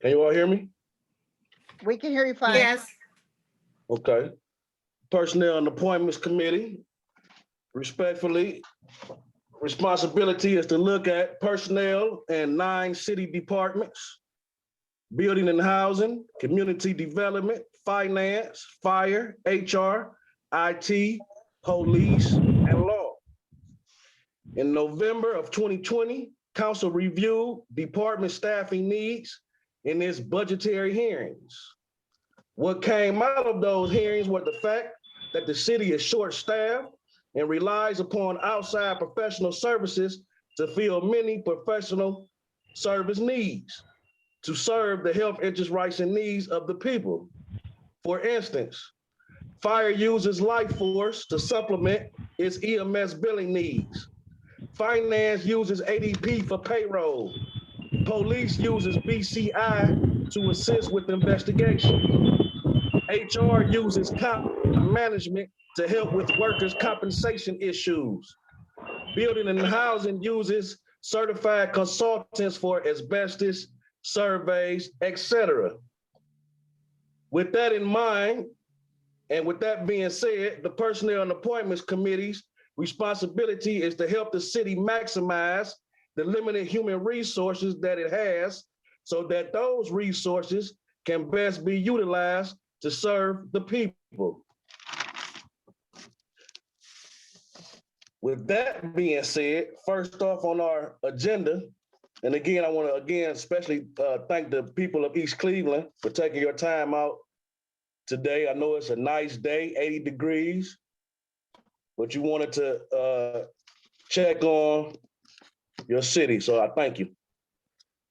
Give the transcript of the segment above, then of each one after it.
Can you all hear me? We can hear you fine. Yes. Okay. Personnel and Appointments Committee, respectfully, responsibility is to look at personnel and 9 city departments: building and housing, community development, finance, fire, HR, IT, police, and law. In November of 2020, council reviewed department staffing needs in its budgetary hearings. What came out of those hearings was the fact that the city is short-staffed and relies upon outside professional services to fill many professional service needs to serve the health, interest, rights, and needs of the people. For instance, fire uses Life Force to supplement its EMS billing needs. Finance uses ADP for payroll. Police uses BCI to assist with investigation. HR uses comp management to help with workers' compensation issues. Building and housing uses certified consultants for asbestos surveys, etc. With that in mind, and with that being said, the Personnel and Appointments Committee's responsibility is to help the city maximize the limited human resources that it has so that those resources can best be utilized to serve the people. With that being said, first off on our agenda, and again, I want to especially thank the people of East Cleveland for taking your time out today. I know it's a nice day, 80 degrees, but you wanted to check on your city, so I thank you.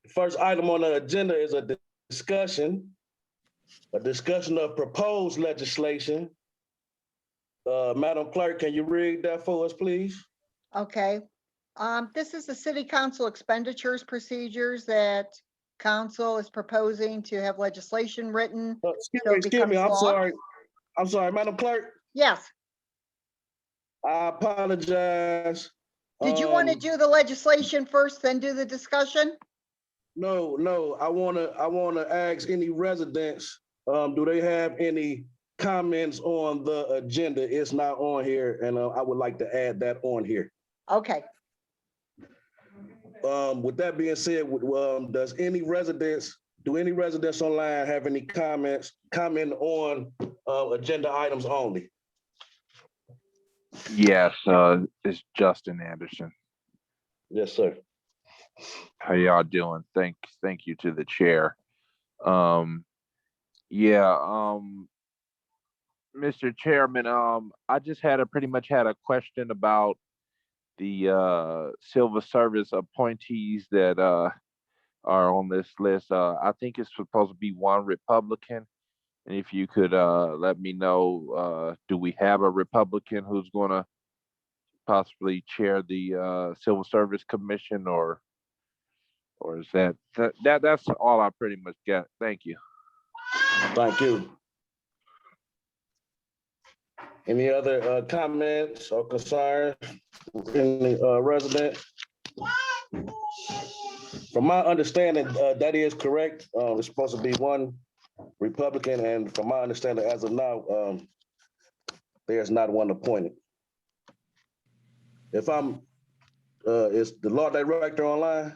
The first item on the agenda is a discussion of proposed legislation. Madam Clerk, can you read that for us, please? Okay. This is the city council expenditures procedures that council is proposing to have legislation written. Excuse me, I'm law. sorry, Madam Clerk. Yes. I apologize. Did you want to do the legislation first, then do the discussion? No, I wanna ask any residents, do they have any comments on the agenda? It's not on here, and I would like to add that on here. Okay. With that being said, do any residents online have any comment on agenda items only? Yes, it's Justin Anderson. Yes, sir. How y'all doing? Thank you to the chair. Mr. Chairman, I just pretty much had a question about the civil service appointees that are on this list. I think it's supposed to be one Republican. And if you could let me know, do we have a Republican who's going to possibly chair the Civil Service Commission, or is that's all I pretty much get? Thank you. Thank you. Any other comments or concerns from any resident? From my understanding, that is correct. It's supposed to be one Republican, and from my understanding, as of now, there's not one appointed. If I'm, is the law director online?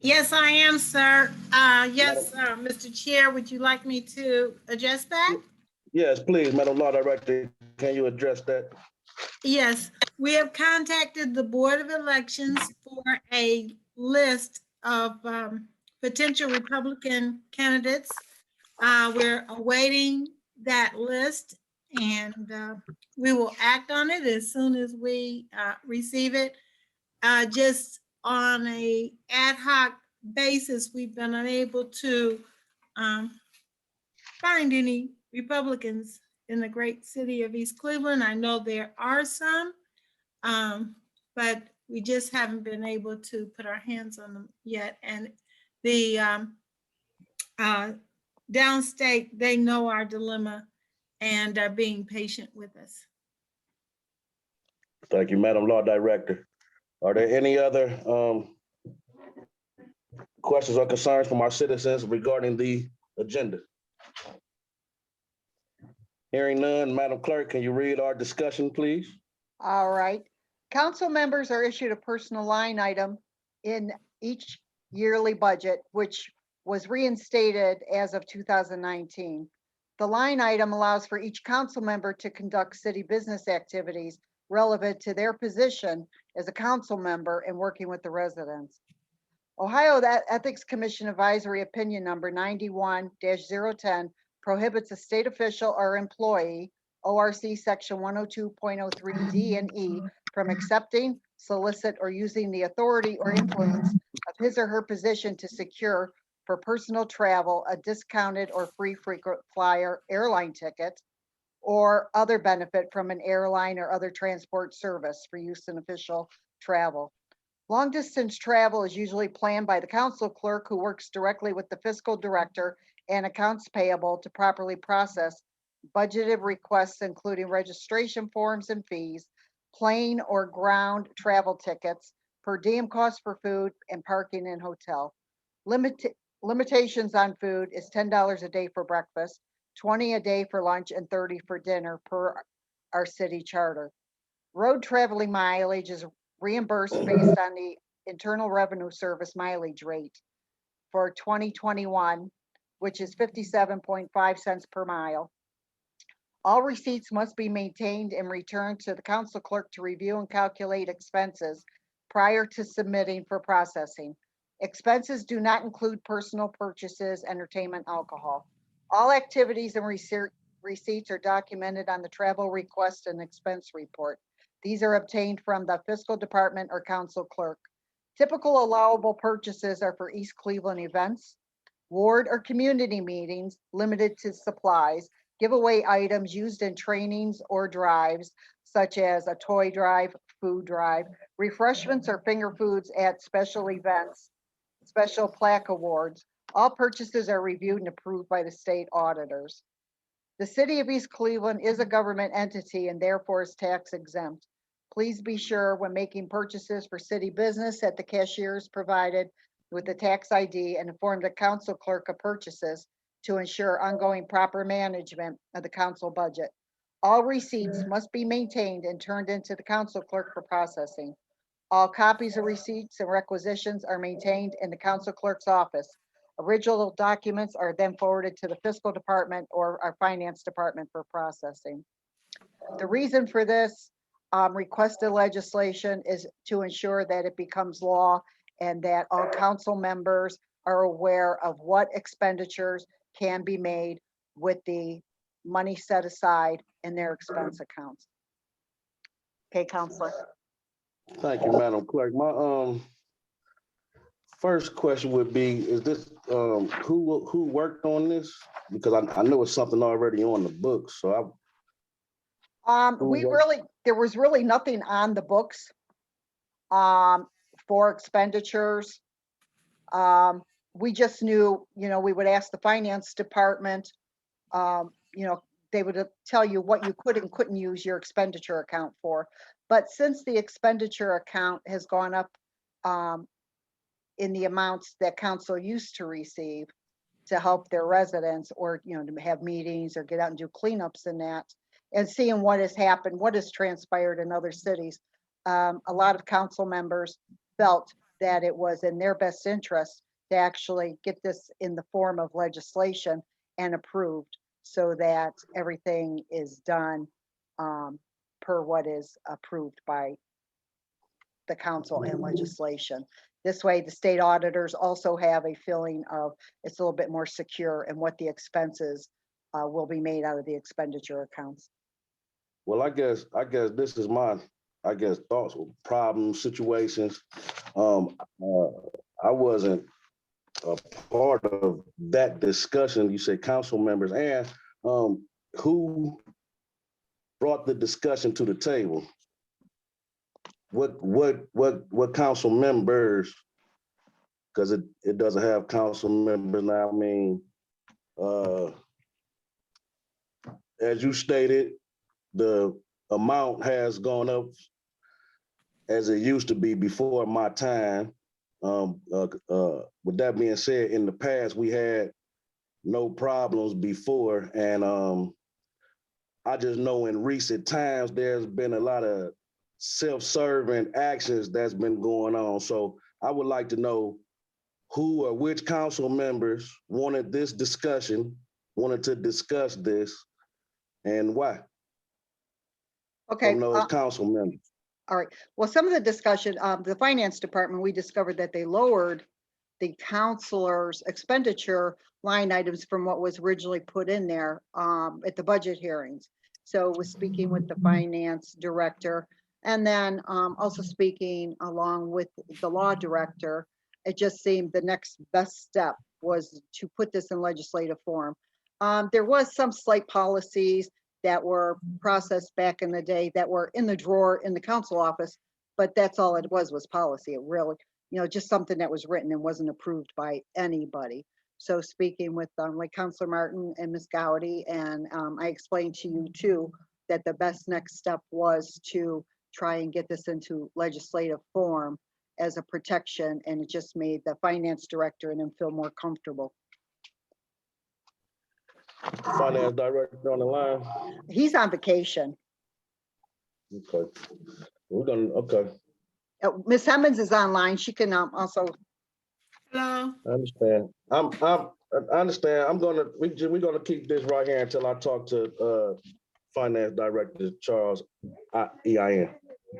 Yes, I am, sir. Yes, Mr. Chair, would you like me to address that? Yes, please, Madam Law Director, can you address that? Yes, we have contacted the Board of Elections for a list of potential Republican candidates. We're awaiting that list, and we will act on it as soon as we receive it. Just on a ad hoc basis, we've been unable to find any Republicans in the great city of East Cleveland. I know there are some, but we just haven't been able to put our hands on them yet. And the downstate, they know our dilemma and are being patient with us. Thank you, Madam Law Director. Are there any other Questions or concerns from our citizens regarding the agenda? Hearing none, Madam Clerk, can you read our discussion, please? All right. Council members are issued a personal line item in each yearly budget, which was reinstated as of 2019. The line item allows for each council member to conduct city business activities relevant to their position as a council member and working with the residents. Ohio Ethics Commission Advisory Opinion Number 91-010 prohibits a state official or employee, ORC Section 102.03 D and E, from accepting, solicit, or using the authority or influence of his or her position to secure for personal travel a discounted or free frequent flyer airline ticket or other benefit from an airline or other transport service for use in official travel. Long distance travel is usually planned by the council clerk, who works directly with the fiscal director and accounts payable to properly process budgeted requests, including registration forms and fees, plane or ground travel tickets, per diem costs for food and parking in hotel. Limitations on food is $10 a day for breakfast, 20 a day for lunch, and 30 for dinner per our city charter. Road traveling mileage is reimbursed based on the Internal Revenue Service mileage rate for 2021, which is 57.5 cents per mile. All receipts must be maintained and returned to the council clerk to review and calculate expenses prior to submitting for processing. Expenses do not include personal purchases, entertainment, alcohol. All activities and receipts are documented on the travel request and expense report. These are obtained from the fiscal department or council clerk. Typical allowable purchases are for East Cleveland events, ward or community meetings limited to supplies, giveaway items used in trainings or drives, such as a toy drive, food drive, refreshments or finger foods at special events, special plaque awards. All purchases are reviewed and approved by the state auditors. The city of East Cleveland is a government entity and therefore is tax exempt. Please be sure when making purchases for city business that the cashier is provided with the tax ID and inform the council clerk of purchases to ensure ongoing proper management of the council budget. All receipts must be maintained and turned into the council clerk for processing. All copies of receipts and requisitions are maintained in the council clerk's office. Original documents are then forwarded to the fiscal department or our finance department for processing. The reason for this requested legislation is to ensure that it becomes law and that all council members are aware of what expenditures can be made with the money set aside in their expense accounts. Okay, Counselor. Thank you, Madam Clerk. My first question would be, is this who worked on this? Because I know it's something already on the books, so There was really nothing on the books for expenditures. We just knew, we would ask the finance department, they would tell you what you could and couldn't use your expenditure account for. But since the expenditure account has gone up in the amounts that council used to receive to help their residents, or to have meetings or get out and do cleanups and that, and seeing what has happened, what has transpired in other cities, a lot of council members felt that it was in their best interest to actually get this in the form of legislation and approved, so that everything is done per what is approved by the council and legislation. This way, the state auditors also have a feeling of it's a little bit more secure and what the expenses will be made out of the expenditure accounts. well, I guess this is my thoughts, problems, situations. I wasn't a part of that discussion. You say council members, and who brought the discussion to the table? What council members? Because it doesn't have council members now. I mean, as you stated, the amount has gone up as it used to be before my time. With that being said, in the past, we had no problems before. And I just know in recent times, there's been a lot of self-serving actions that's been going on. So I would like to know who or which council members wanted to discuss this, and why Okay, from those council members. all right. Well, some of the discussion, the finance department, we discovered that they lowered the counselor's expenditure line items from what was originally put in there at the budget hearings. So was speaking with the finance director, and then also speaking along with the law director. It just seemed the next best step was to put this in legislative form. There was some slight policies that were processed back in the day that were in the drawer in the council office, but that's all it was policy. It really, just something that was written and wasn't approved by anybody. So speaking with like Councilor Martin and Ms. Gowdy, and I explained to you too, that the best next step was to try and get this into legislative form as a protection, and it just made the finance director and them feel more comfortable. Finance director on the line. He's on vacation. Okay. Okay. Ms. Hemmons is online. She can also. Hello? I understand. I understand. We're gonna keep this right here until I talk to Finance Director Charles EIN.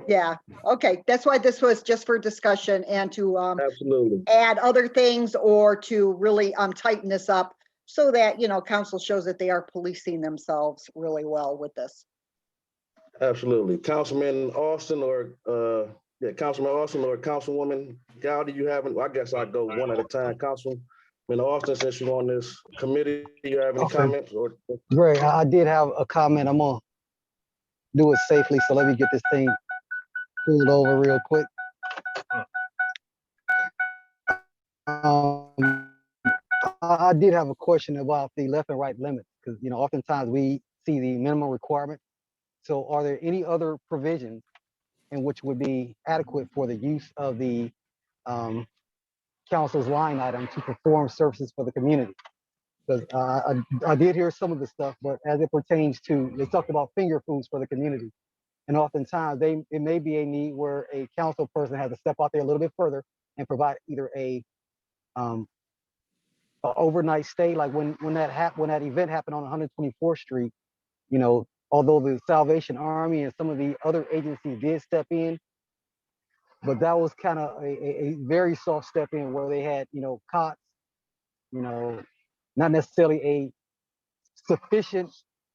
Yeah, okay. That's why this was just for discussion and to Absolutely. add other things or to really tighten this up so that, council shows that they are policing themselves really well with this. Absolutely. Councilman Austin or Councilman Austin or Councilwoman Gowdy, you haven't, I guess I go one at a time. Councilman Austin, since you're on this committee, do you have any comments or? Great, I did have a comment. I'm gonna do it safely, so let me get this thing pulled over real quick. I did have a question about the left and right limits, because oftentimes we see the minimum requirement. So are there any other provisions in which would be adequate for the use of the council's line item to perform services for the community? Because I did hear some of the stuff, but as it pertains to, they talked about finger foods for the community. And oftentimes it may be a need where a council person has to step out there a little bit further and provide either a overnight stay, like when that event happened on 124th Street, although the Salvation Army and some of the other agencies did step in, but that was kind of a very soft step in where they had, cots, not necessarily a sufficient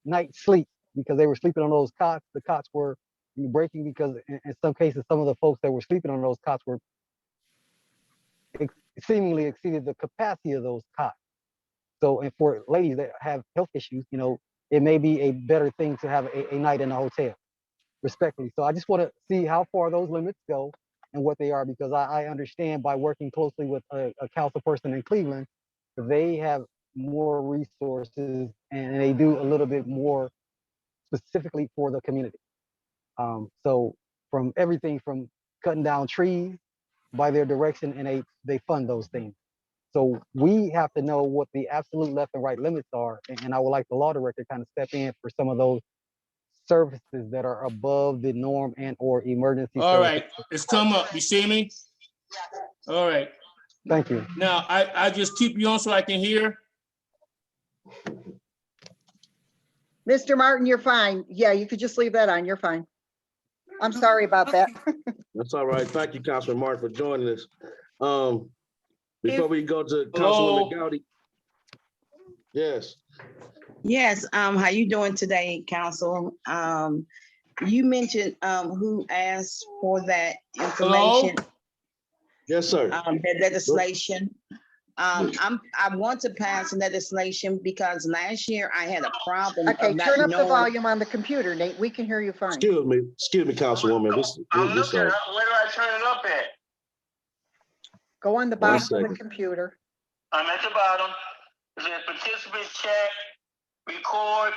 night's sleep because they were sleeping on those cots. The cots were breaking because in some cases, some of the folks that were sleeping on those cots were seemingly exceeded the capacity of those cots. So, and for ladies that have health issues, it may be a better thing to have a night in a hotel, respectfully. So I just want to see how far those limits go and what they are, because I understand by working closely with a council person in Cleveland, they have more resources and they do a little bit more specifically for the community. So from everything from cutting down trees by their direction, and they fund those things. So we have to know what the absolute left and right limits are. And I would like the law director to kind of step in for some of those services that are above the norm and or emergency All services. right, it's come up. You see me? All right. Thank you. Now, I just keep you on so I can hear. Mr. Martin, you're fine. Yeah, you could just leave that on. You're fine. I'm sorry about that. That's all right. Thank you, Councilman Martin, for joining us. Before we go to Hello? Councilwoman Gowdy. Yes. Yes, how you doing today, council? You mentioned who asked for that information, Yes, sir. that legislation. I want to pass legislation because last year I had a problem Okay, of not turn up the knowing. volume on the computer, Nate. We can hear you fine. Excuse me, Councilwoman. I'm looking, where do I turn it up at? Go on the One bottom of the second. computer. I'm at the bottom. It says participants chat, record,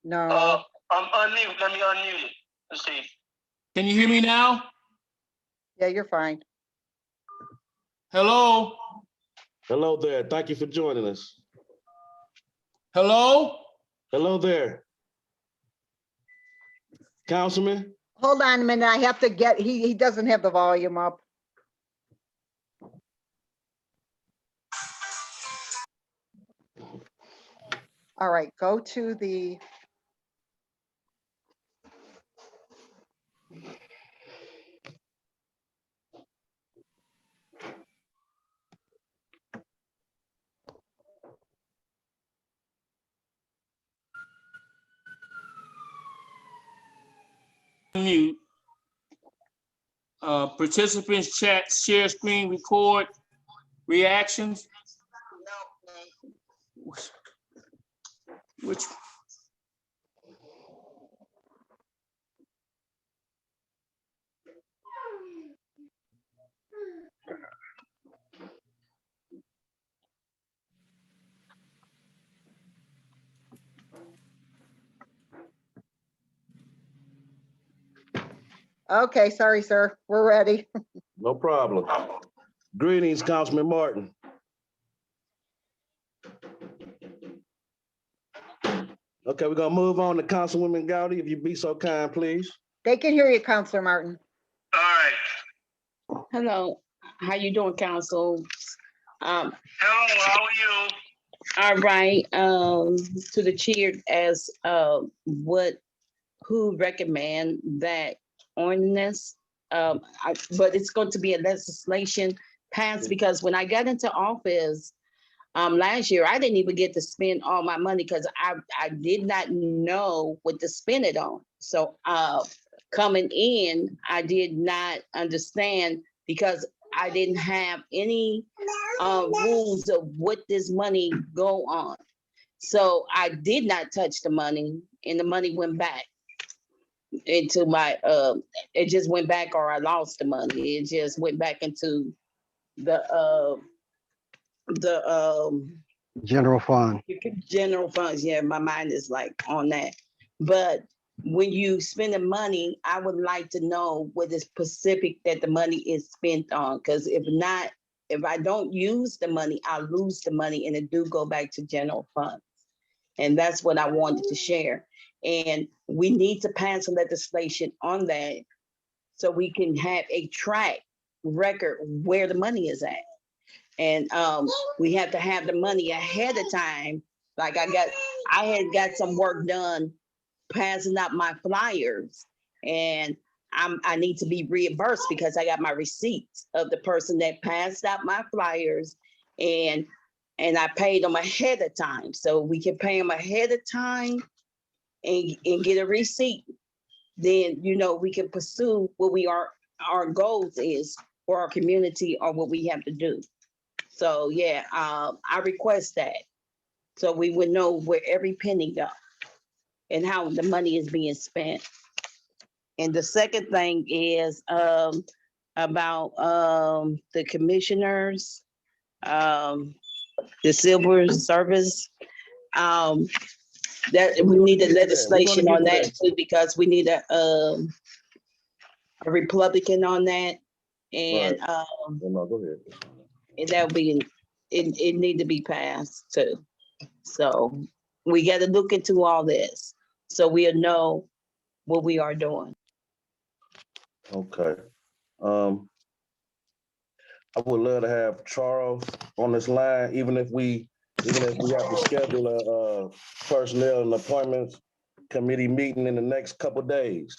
No, unmute, let me unmute it. Let's see. Can you hear me now? yeah, you're fine. Hello? Hello there. Thank you for joining us. Hello? Hello there. Councilman? Hold on a minute, I have to get, he doesn't have the volume up. All right, go to the, Mute. Participants chat, share screen, record, reactions. Which, okay, sorry, sir, we're ready. No problem. Greetings, Councilman Martin. Okay, we're gonna move on to Councilwoman Gowdy, if you be so kind, please. They can hear you, Counselor Martin. All right. Hello, how you doing, council? Hello, how are you? All right, to the chair as, who recommend that ordinance? But it's going to be a legislation passed because when I got into office, last year, I didn't even get to spend all my money because I did not know what to spend it on. So, coming in, I did not understand because I didn't have any rules of what this money go on. So I did not touch the money and the money went back into my, it just went back or I lost the money. It just went back into the General fund. general funds. Yeah, my mind is like on that. But when you spend the money, I would like to know what is specific that the money is spent on. Because if not, if I don't use the money, I'll lose the money and it do go back to general funds. And that's what I wanted to share. And we need to pass some legislation on that so we can have a track record where the money is at. And we have to have the money ahead of time. Like I had got some work done passing out my flyers and I need to be reimbursed because I got my receipts of the person that passed out my flyers and I paid them ahead of time. So we can pay them ahead of time and get a receipt. Then, you know, we can pursue what our goals is for our community or what we have to do. So yeah, I request that. So we would know where every penny goes and how the money is being spent. And the second thing is about the commissioners, the civil service. That we need a legislation on that too, because we need a Republican on that. And No, go ahead. and that'll be, it need to be passed too. So we got to look into all this so we'll know what we are doing. Okay. I would love to have Charles on this line, even if we have to schedule a personnel and appointments committee meeting in the next couple of days.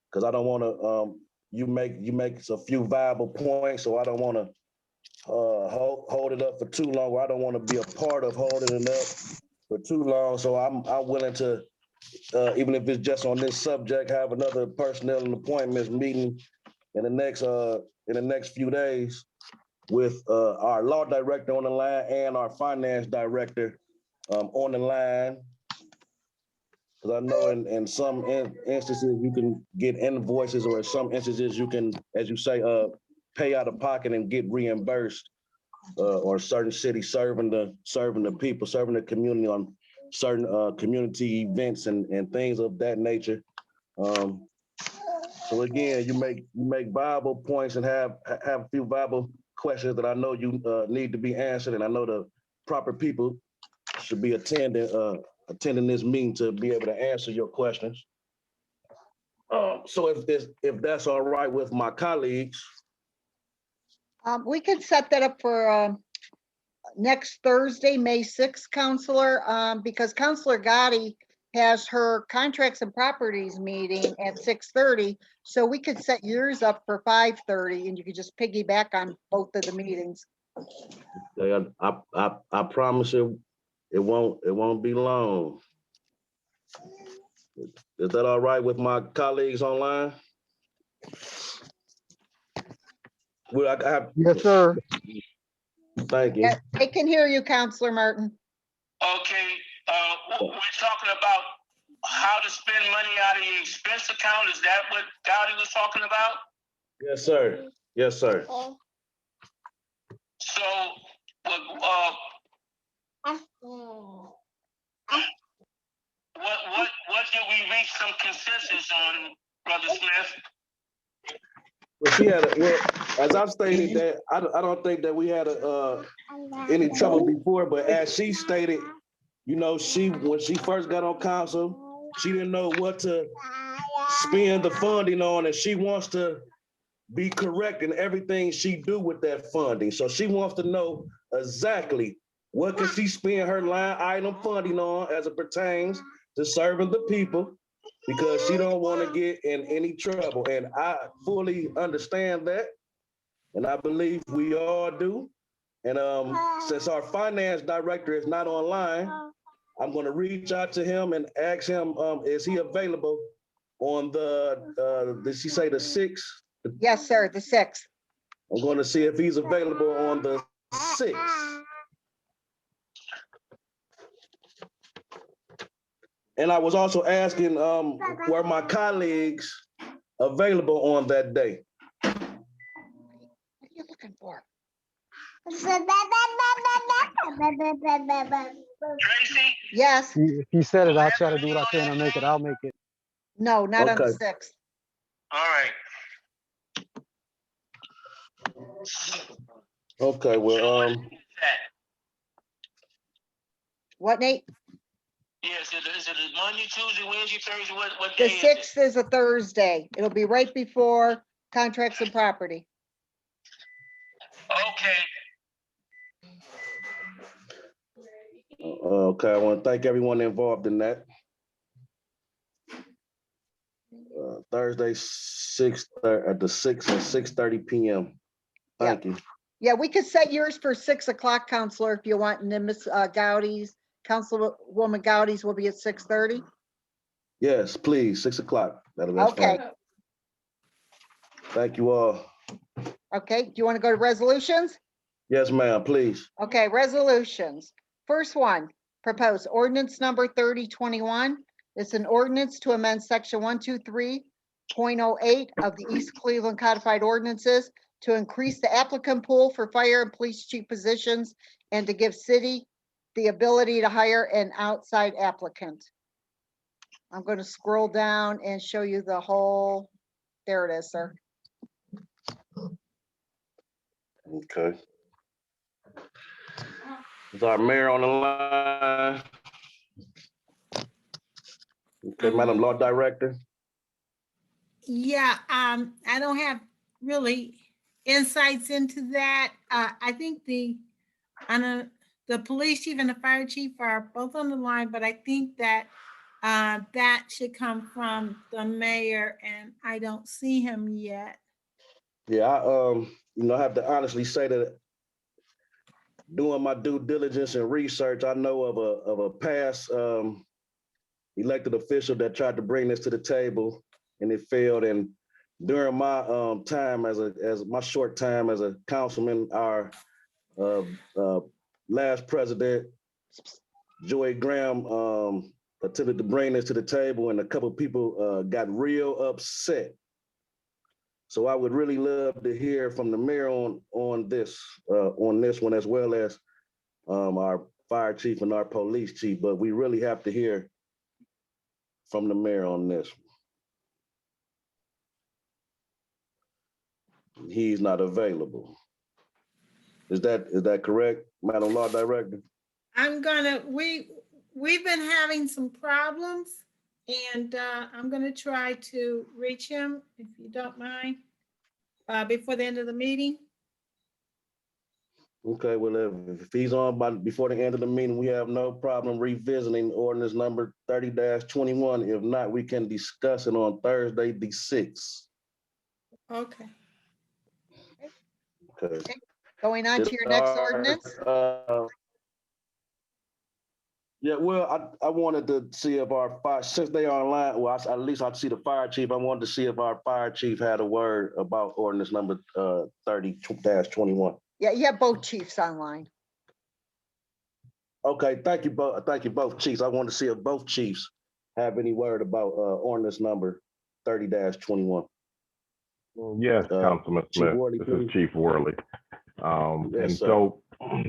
Because I don't want to, you make a few viable points, so I don't want to hold it up for too long. Or I don't want to be a part of holding it up for too long. So I'm willing to, even if it's just on this subject, have another personnel and appointments meeting in the next few days with our law director on the line and our finance director on the line. Because I know in some instances you can get invoices, or in some instances you can, as you say, pay out of pocket and get reimbursed, or certain cities serving the people, serving the community on certain community events and things of that nature. So again, you make viable points and have a few viable questions that I know you need to be answered, and I know the proper people should be attending this meeting to be able to answer your questions. So if that's all right with my colleagues, We can set that up for next Thursday, May 6th, Counselor, because Counselor Gotti has her contracts and properties meeting at 6:30. So we could set yours up for 5:30 and you could just piggyback on both of the meetings. I promise you, it won't be long. Is that all right with my colleagues online? Well, I have. Yes, sir. Thank you. Yeah, they can hear you, Counselor Martin. Okay, we're talking about how to spend money out of the expense account. Is that what Dowdy was talking about? Yes, sir. Yes, sir. So, what did we reach some consensus on, Brother Smith? Well, as I've stated that, I don't think that we had any trouble before, but as she stated, you know, when she first got on council, she didn't know what to spend the funding on, and she wants to be correct in everything she do with that funding. So she wants to know exactly what can she spend her line item funding on as it pertains to serving the people, because she don't want to get in any trouble. And I fully understand that, and I believe we all do. And since our finance director is not online, I'm going to reach out to him and ask him, is he available on did she say the 6th? Yes, sir, the 6th. I'm going to see if he's available on the 6th. And I was also asking, were my colleagues available on that day? What are you looking for? Tracy? Yes, If you said it, I'll try to do what I can to make it. I'll make it. no, not on the Okay. 6th. All right. Okay, well, What, Nate? Yes, is it Monday, Tuesday, Wednesday, Thursday? What The day is it? 6th is a Thursday. It'll be right before contracts and property. Okay. okay, I want to thank everyone involved in that. Thursday, 6th at the 6th at 6:30 p.m. Thank you. Yeah, we could set yours for 6 o'clock, Counselor, if you want, and then Ms. Goudy's, Councilwoman Goudy's will be at 6:30. Yes, please, 6 o'clock. That's Okay. fine. Thank you all. Okay, do you want to go to resolutions? Yes, ma'am, please. Okay, resolutions. First one, proposed ordinance number 3021. It's an ordinance to amend section 123.08 of the East Cleveland Codified Ordinances to increase the applicant pool for fire and police chief positions and to give city the ability to hire an outside applicant. I'm going to scroll down and show you the whole, there it is, sir. Okay. Is our mayor on the line? Okay, Madam Law Director. Yeah, I don't have really insights into that. I think the police chief and the fire chief are both on the line, but I think that that should come from the mayor, and I don't see him yet. Yeah, I have to honestly say that doing my due diligence and research, I know of a past elected official that tried to bring this to the table and it failed. And during my time as my short time as a councilman, our last president, Joy Graham, attempted to bring this to the table, and a couple of people got real upset. So I would really love to hear from the mayor on this one, as well as our fire chief and our police chief. But we really have to hear from the mayor on this. He's not available. Is that correct, Madam Law Director? We've been having some problems, and I'm gonna try to reach him, if you don't mind, before the end of the meeting. Okay, well, if he's on before the end of the meeting, we have no problem revisiting ordinance number 30-21. If not, we can discuss it on Thursday, the 6th. Okay. Okay. Going on to your next ordinance? Yeah, well, I wanted to see if our fire, since they are online, well, at least I'd see the fire chief. I wanted to see if our fire chief had a word about ordinance number 30-21. Yeah, you have both chiefs online. Okay, thank you both chiefs. I wanted to see if both chiefs have any word about ordinance number 30-21. Yes, Councilman Chief Smith, Worley, this please. is Chief Worley. Yes, And sir. so,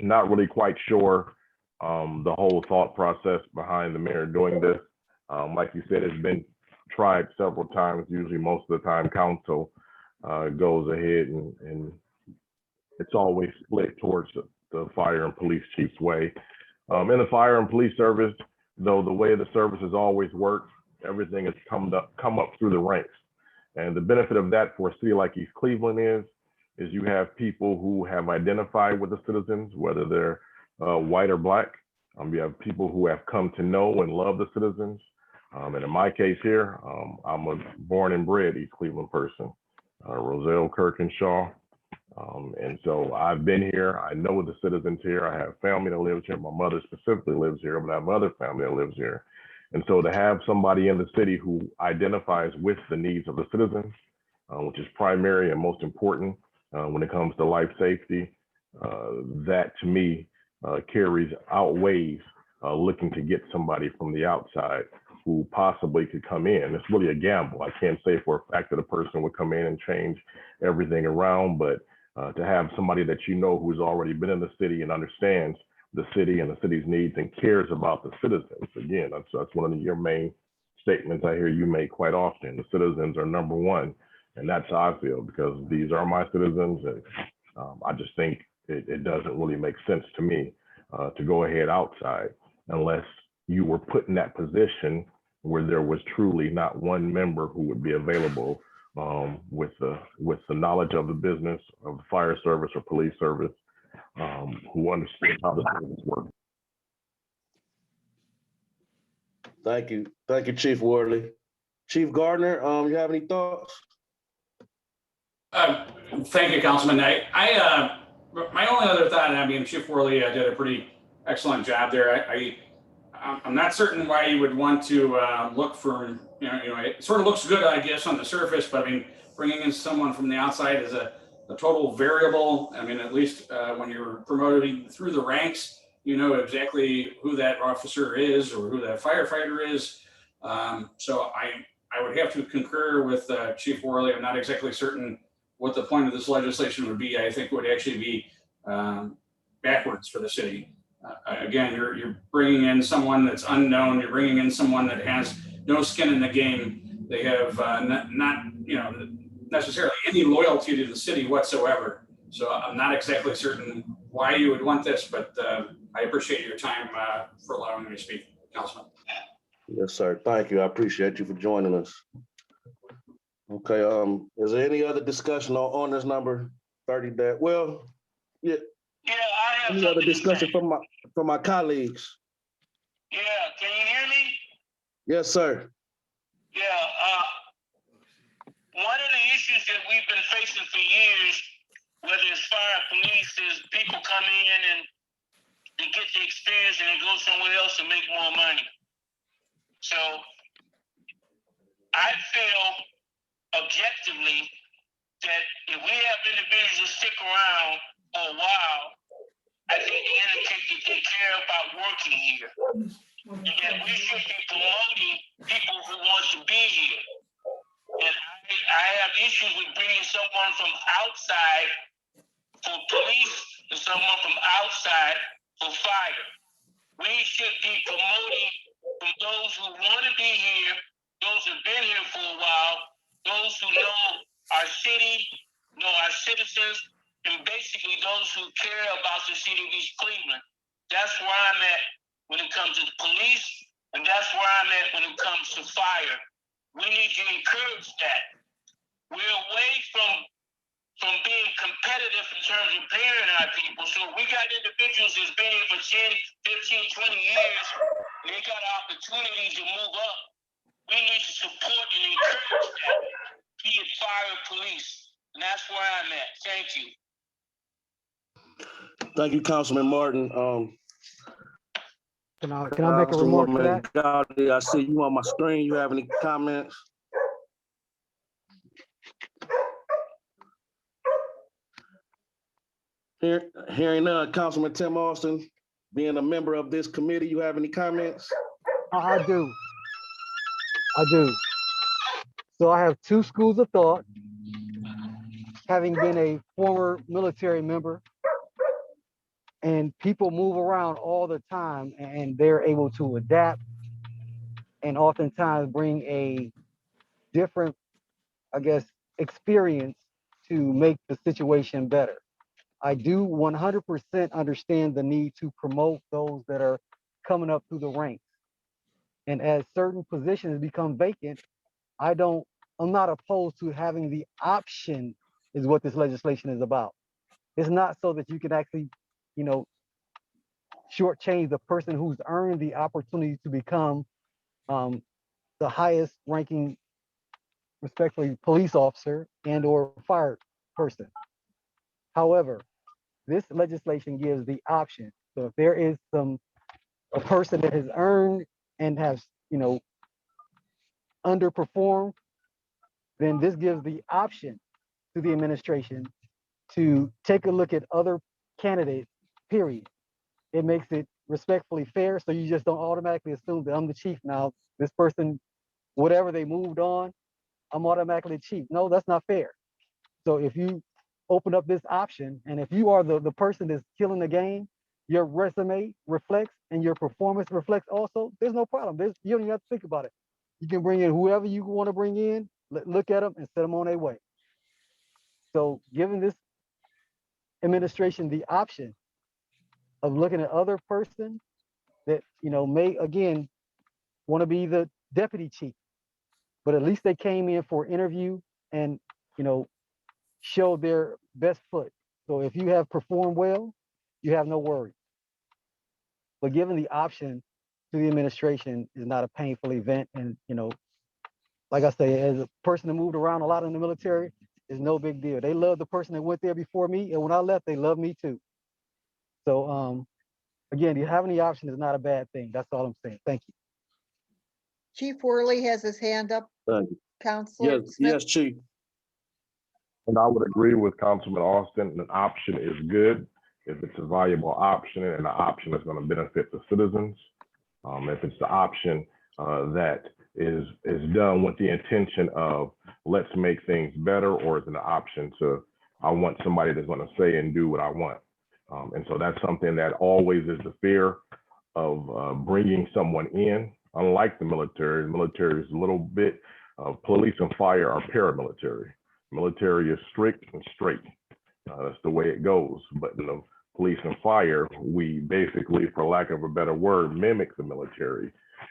not really quite sure the whole thought process behind the mayor doing this. Like you said, it's been tried several times. Usually most of the time council goes ahead and it's always split towards the fire and police chief's way. In the fire and police service, though, the way the service has always worked, everything has come up through the ranks. And the benefit of that for a city like East Cleveland is you have people who have identified with the citizens, whether they're white or black. You have people who have come to know and love the citizens. And in my case here, I'm a born and bred East Cleveland person, Roselle Kirkenshaw. And so I've been here. I know the citizens here. I have family that lives here. My mother specifically lives here, but I have other family that lives here. And so to have somebody in the city who identifies with the needs of the citizens, which is primary and most important when it comes to life safety, that to me outweighs looking to get somebody from the outside who possibly could come in. It's really a gamble. I can't say for a fact that a person would come in and change everything around, but to have somebody that you know who's already been in the city and understands the city and the city's needs and cares about the citizens. Again, that's one of your main statements I hear you make quite often. The citizens are number one, and that's how I feel, because these are my citizens, and I just think it doesn't really make sense to me to go ahead outside unless you were put in that position where there was truly not one member who would be available with the knowledge of the business of the fire service or police service, who understand how the service works. Thank you, Chief Worley. Chief Gardner, you have any thoughts? Thank you, Councilman. My only other thought, and I mean, Chief Worley did a pretty excellent job there. I'm not certain why you would want to look for, it sort of looks good, I guess, on the surface, but I mean, bringing in someone from the outside is a total variable. I mean, at least when you're promoting through the ranks, you know exactly who that officer is or who that firefighter is. So I would have to concur with Chief Worley. I'm not exactly certain what the point of this legislation would be. I think it would actually be backwards for the city. Again, you're bringing in someone that's unknown. You're bringing in someone that has no skin in the game. They have not necessarily any loyalty to the city whatsoever. So I'm not exactly certain why you would want this, but I appreciate your time for allowing me to speak, Councilman. Yes, sir. Thank you. I appreciate you for joining us. Okay. Is there any other discussion on this number 30? Well, yeah. Yeah, I have Any other something to discussion say. from my colleagues? Yeah, can you hear me? Yes, sir. Yeah, one of the issues that we've been facing for years, whether it's fire, police, is people come in and they get the experience and they go somewhere else and make more money. So I feel objectively that if we have individuals who stick around for a while, I think the indicate that they care about working here. And that we should be promoting people who want to be here. And I have issues with bringing someone from outside for police and someone from outside for fire. We should be promoting from those who want to be here, those who've been here for a while, those who know our city, know our citizens, and basically those who care about the city of East Cleveland. That's where I'm at when it comes to the police, and that's where I'm at when it comes to fire. We need to encourage that. We're away from being competitive in terms of paying our people. So we got individuals that's been here for 10, 15, 20 years, and they got opportunities to move up. We need to support and encourage that, be it fire or police. And that's where I'm at. Thank you. Thank you, Councilman Martin. Can I make a remark to that? Gowdy, I see you on my screen. You have any comments? Hearing none, Councilman Tim Austin, being a member of this committee, you have any comments? I do. So I have two schools of thought. Having been a former military member, and people move around all the time and they're able to adapt and oftentimes bring a different, I guess, experience to make the situation better. I do 100% understand the need to promote those that are coming up through the ranks. And as certain positions become vacant, I'm not opposed to having the option, is what this legislation is about. It's not so that you can actually, shortchange the person who's earned the opportunity to become the highest ranking, respectfully, police officer and or fire person. However, this legislation gives the option. So if there is a person that has earned and has, underperformed, then this gives the option to the administration to take a look at other candidates, period. It makes it respectfully fair, so you just don't automatically assume that I'm the chief now. This person, whatever they moved on, I'm automatically chief. No, that's not fair. So if you open up this option, and if you are the person that's killing the game, your resume reflects and your performance reflects also, there's no problem. You don't even have to think about it. You can bring in whoever you want to bring in, look at them and set them on their way. So giving this administration the option of looking at other person that, may, again, want to be the deputy chief, but at least they came in for interview and, showed their best foot. So if you have performed well, you have no worry. But given the option to the administration is not a painful event. And, like I say, as a person that moved around a lot in the military, it's no big deal. They love the person that went there before me. And when I left, they love me too. So again, you having the option is not a bad thing. That's all I'm saying. Thank you. Chief Worley has his hand up. Thank you. Counselor Yes, Smith. yes, Chief. And I would agree with Councilman Austin, an option is good if it's a valuable option and the option is going to benefit the citizens. If it's the option that is done with the intention of let's make things better, or is it an option to I want somebody that's going to say and do what I want. And so that's something that always is the fear of bringing someone in. Unlike the military is a little bit of police and fire are paramilitary. Military is strict and straight. That's the way it goes. But in the police and fire, we basically, for lack of a better word, mimic the military.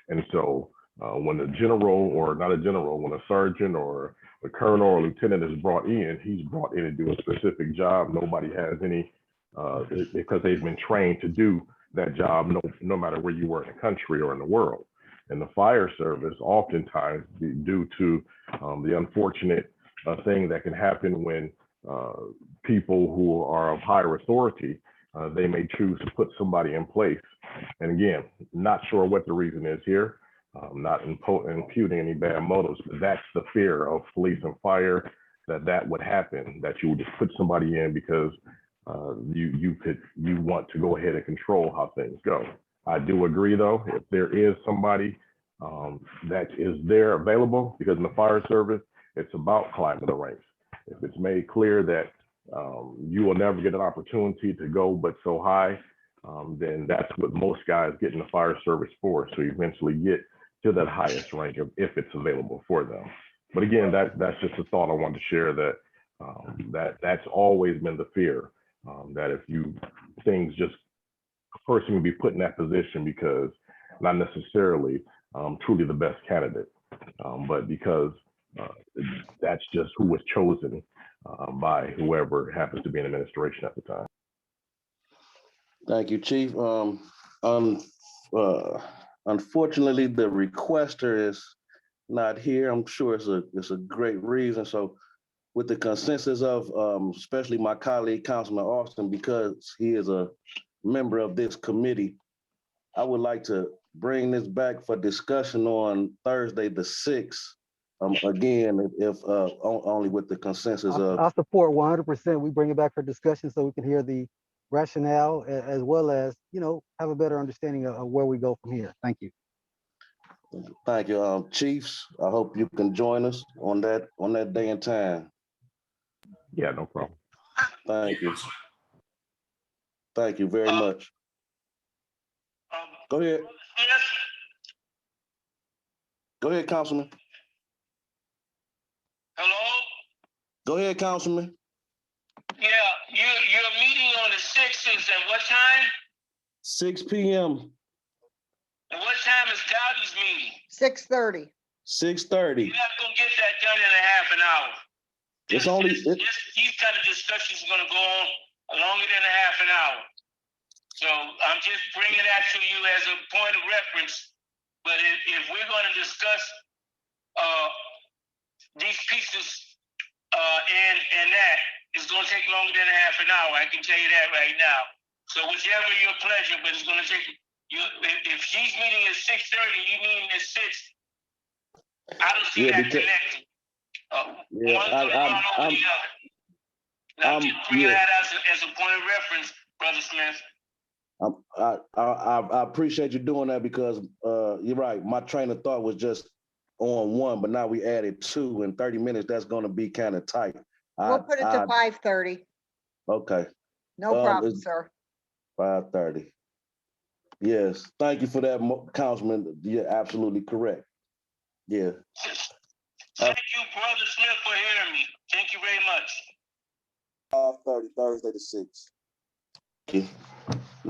And so when a general, or not a general, when a sergeant or a colonel or lieutenant is brought in, he's brought in to do a specific job. Nobody has any, because they've been trained to do that job, no matter where you were in the country or in the world. And the fire service, oftentimes, due to the unfortunate thing that can happen when people who are of higher authority, they may choose to put somebody in place. And again, not sure what the reason is here. Not imputing any bad motives, but that's the fear of police and fire, that would happen, that you would just put somebody in because you want to go ahead and control how things go. I do agree, though, if there is somebody that is there available, because in the fire service, it's about climbing the ranks. If it's made clear that you will never get an opportunity to go but so high, then that's what most guys get in the fire service for. So you eventually get to that highest rank if it's available for them. But again, that's just a thought I wanted to share, that That's always been the fear, that if things just, a person can be put in that position because not necessarily truly the best candidate, but because that's just who was chosen by whoever happens to be in administration at the time. Thank you, Chief. Unfortunately, the requester is not here. I'm sure it's a great reason. So with the consensus of especially my colleague, Councilman Austin, because he is a member of this committee, I would like to bring this back for discussion on Thursday, the 6th. Again, if only with the consensus of. I support 100%. We bring it back for discussion so we can hear the rationale as well as, have a better understanding of where we go from here. Thank you. Thank you, Chiefs. I hope you can join us on that day and time. Yeah, no problem. Thank you. Thank you very much. Go ahead. Yes, Go ahead, Councilman. hello? Go ahead, Councilman. Yeah, your meeting on the 6th is at what time? 6 p.m. And what time is Gowdy's meeting? 6:30. 6:30. You're not gonna get that done in a half an hour. It's only These kind of discussions are gonna go on longer than a half an hour. So I'm just bringing that to you as a point of reference. But if we're gonna discuss these pieces and that, it's gonna take longer than a half an hour. I can tell you that right now. So whichever your pleasure, but it's gonna take you. If she's meeting at 6:30, you meeting at 6. I don't see Yeah, that because- connecting. Yeah, One's gonna run over the other. I'm just bringing yeah. that as a point of reference, Brother Smith. I appreciate you doing that because you're right. My train of thought was just on one, but now we added 2 in 30 minutes. That's going to be kind of tight. We'll put it to 5:30. Okay, No problem, sir. 5:30. Yes, thank you for that, Councilman. You're absolutely correct. Yeah. Thank you, Brother Smith, for hearing me. Thank you very much. 5:30, Thursday the 6th. Okay.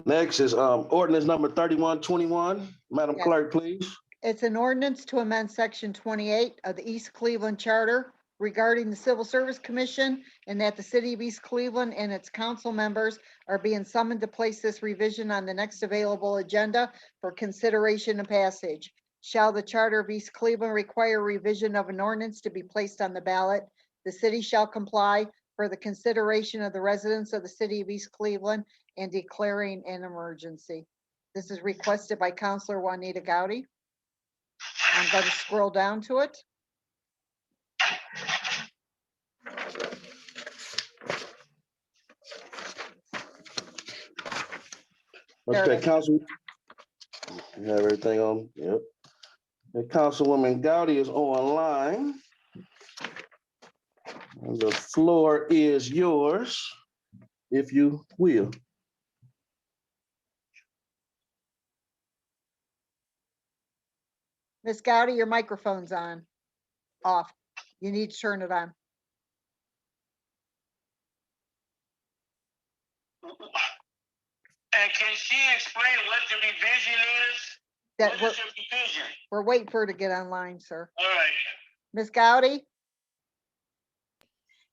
Next is ordinance number 3121. Madam Yes. Clerk, please. It's an ordinance to amend section 28 of the East Cleveland Charter regarding the Civil Service Commission, and that the city of East Cleveland and its council members are being summoned to place this revision on the next available agenda for consideration and passage. Shall the Charter of East Cleveland require revision of an ordinance to be placed on the ballot, the city shall comply for the consideration of the residents of the city of East Cleveland and declaring an emergency. This is requested by Councilor Juanita Gowdy. I'm going to scroll down to it. There it Okay, is. Council. You have everything on? Yep. And Councilwoman Gowdy is online. And the floor is yours, if you will. Ms. Gowdy, your microphone's on, off. You need to turn it on. And can she explain what the revision is? That What is the revision? we're waiting for her to get online, sir. All right. Ms. Gowdy?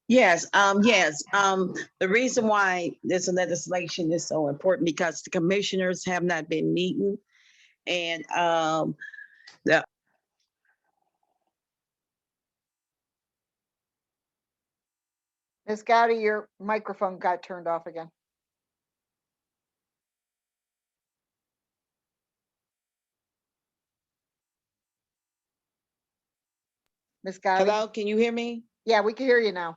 Yes, the reason why this legislation is so important because the commissioners have not been meeting. And the Ms. Gowdy, your microphone got turned off again. Ms. Gowdy? hello, can you hear me? Yeah, we can hear you now.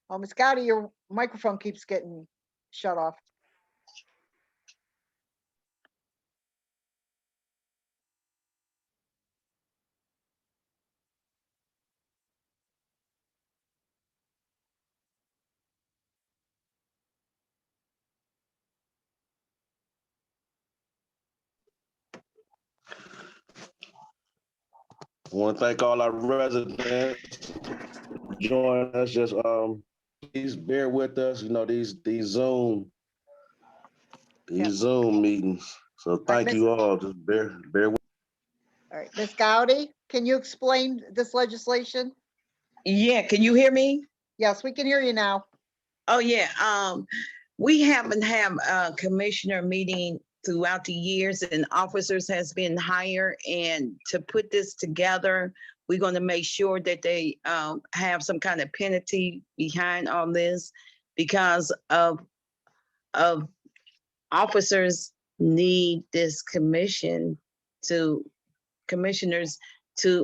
Oh, Ms. Gowdy, your microphone keeps getting shut off. I want to thank all our residents for joining us. Just please bear with us. You know, these Zoom meetings. So thank Miss- you all. Just bear with. All right, Ms. Gowdy, can you explain this legislation? Yeah, can you hear me? Yes, we can hear you now. Oh, yeah, we haven't have a commissioner meeting throughout the years and officers has been hired, and to put this together, we're gonna make sure that they have some kind of penalty behind all this because of officers need this commissioners to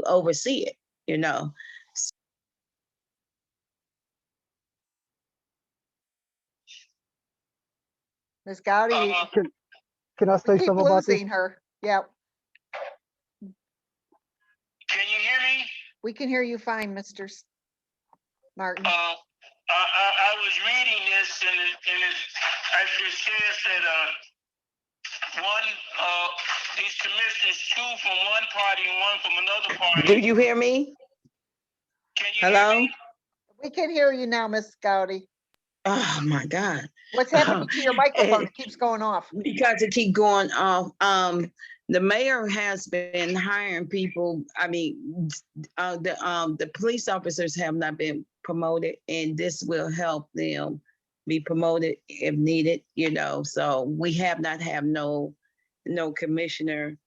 oversee it, you know. Ms. Gowdy, Can I say we keep something about this? losing her. Yeah, Can you hear me? we can hear you fine, Mr. Martin. I was reading this and it actually says that these commissioners, two from one party and one from another party. Do you hear me? Can you hear Hello? me? We can hear you now, Ms. Gowdy. Oh, my God. What's happening to your microphone? It keeps going off. Because it keep going off. The mayor has been hiring people. I mean, the police officers have not been promoted, and this will help them be promoted if needed, you know. So we have not have no commissioner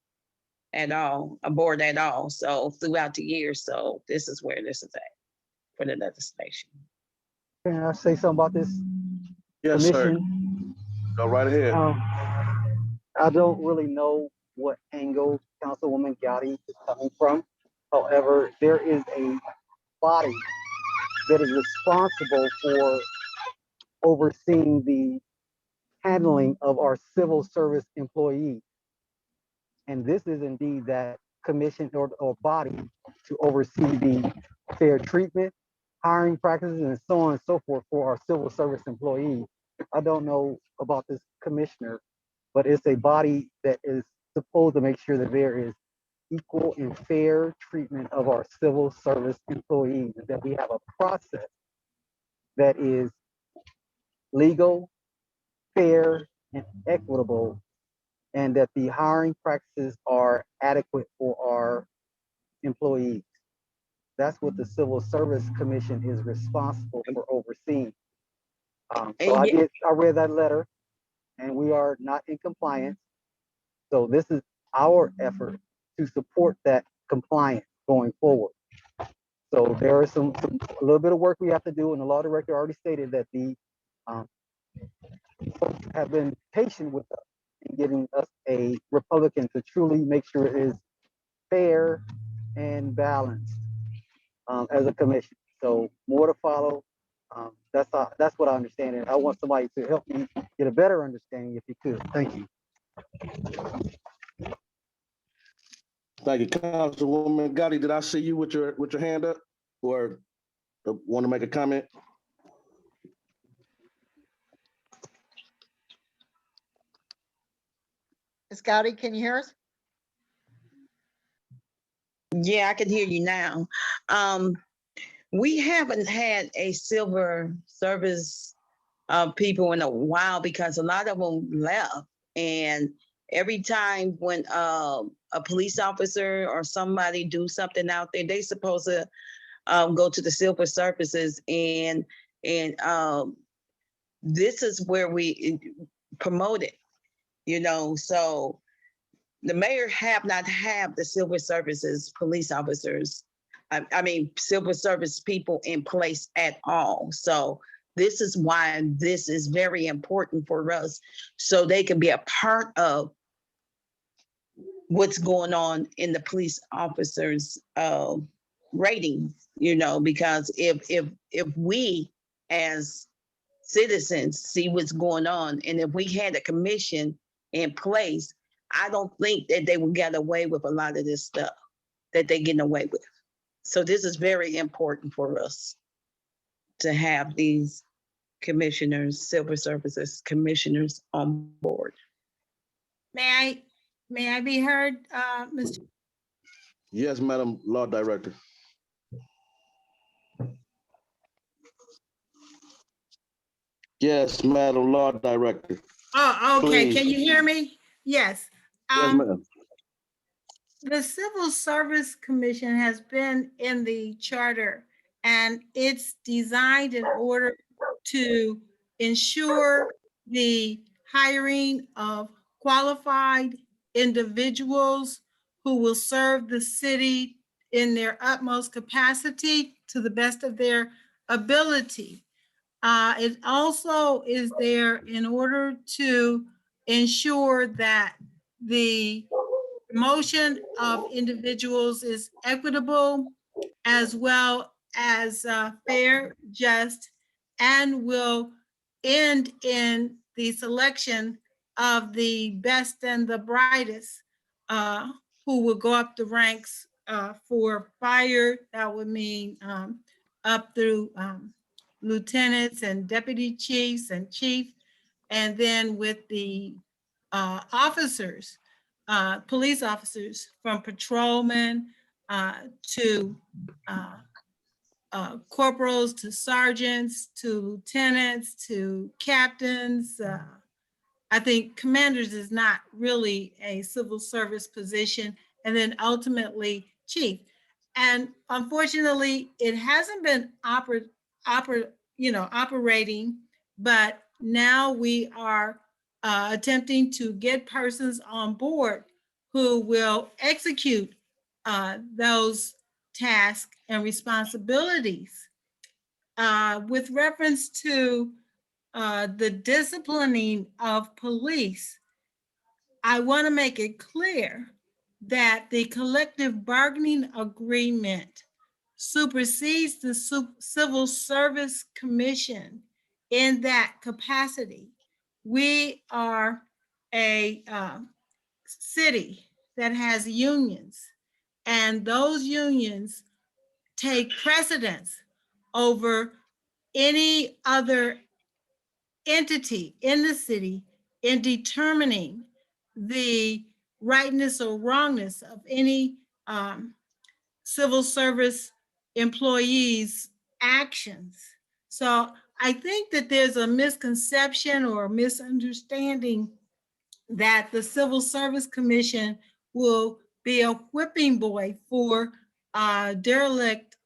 at all, aboard at all. So throughout the years, so this is where this is at for the legislation. Can I say something about this Yes, sir. commission? Go right ahead. I don't really know what angle Councilwoman Gotti is coming from. However, there is a body that is responsible for overseeing the handling of our civil service employees. And this is indeed that commission or body to oversee the fair treatment, hiring practices, and so on and so forth for our civil service employees. I don't know about this commissioner, but it's a body that is supposed to make sure that there is equal and fair treatment of our civil service employees, and that we have a process that is legal, fair, and equitable, and that the hiring practices are adequate for our employees. That's what the Civil Service Commission is responsible for overseeing. So I read that letter, and we are not in compliance. So this is our effort to support that compliance going forward. So there is a little bit of work we have to do, and the law director already stated that the folks have been patient with us in giving us a Republican to truly make sure it is fair and balanced as a commission. So more to follow. That's what I understand, and I want somebody to help me get a better understanding if you could. Thank you. Thank you, Councilwoman Gotti. Did I see you with your hand up, or want to make a comment? Ms. Gowdy, can you hear us? Yeah, I can hear you now. We haven't had a civil service people in a while because a lot of them left. And every time when a police officer or somebody do something out there, they supposed to go to the civil services, and this is where we promote it, you know. So the mayor have not have the civil services police officers, I mean, civil service people in place at all. So this is why this is very important for us, so they can be a part of what's going on in the police officers' ratings, you know, because if we as citizens see what's going on, and if we had a commission in place, I don't think that they would get away with a lot of this stuff that they're getting away with. So this is very important for us to have these commissioners, civil services commissioners on board. May I be heard, Mr.? Yes, Madam Law Director. Yes, Madam Law Director. Oh, okay. Please. Can you hear me? Yes. Yes, ma'am. The Civil Service Commission has been in the charter, and it's designed in order to ensure the hiring of qualified individuals who will serve the city in their utmost capacity to the best of their ability. It also is there in order to ensure that the promotion of individuals is equitable as well as fair, just, and will end in the selection of the best and the brightest who will go up the ranks for fire. That would mean up through lieutenants and deputy chiefs and chief, and then with the officers, police officers, from patrolmen to corporals to sergeants to lieutenants to captains. I think commanders is not really a civil service position, and then ultimately chief. And unfortunately, it hasn't been operating, but now we are attempting to get persons on board who will execute those tasks and responsibilities. With reference to the disciplining of police, I want to make it clear that the collective bargaining agreement supersedes the Civil Service Commission in that capacity. We are a city that has unions, and those unions take precedence over any other entity in the city in determining the rightness or wrongness of any civil service employees' actions. So I think that there's a misconception or misunderstanding that the Civil Service Commission will be a whipping boy for derelict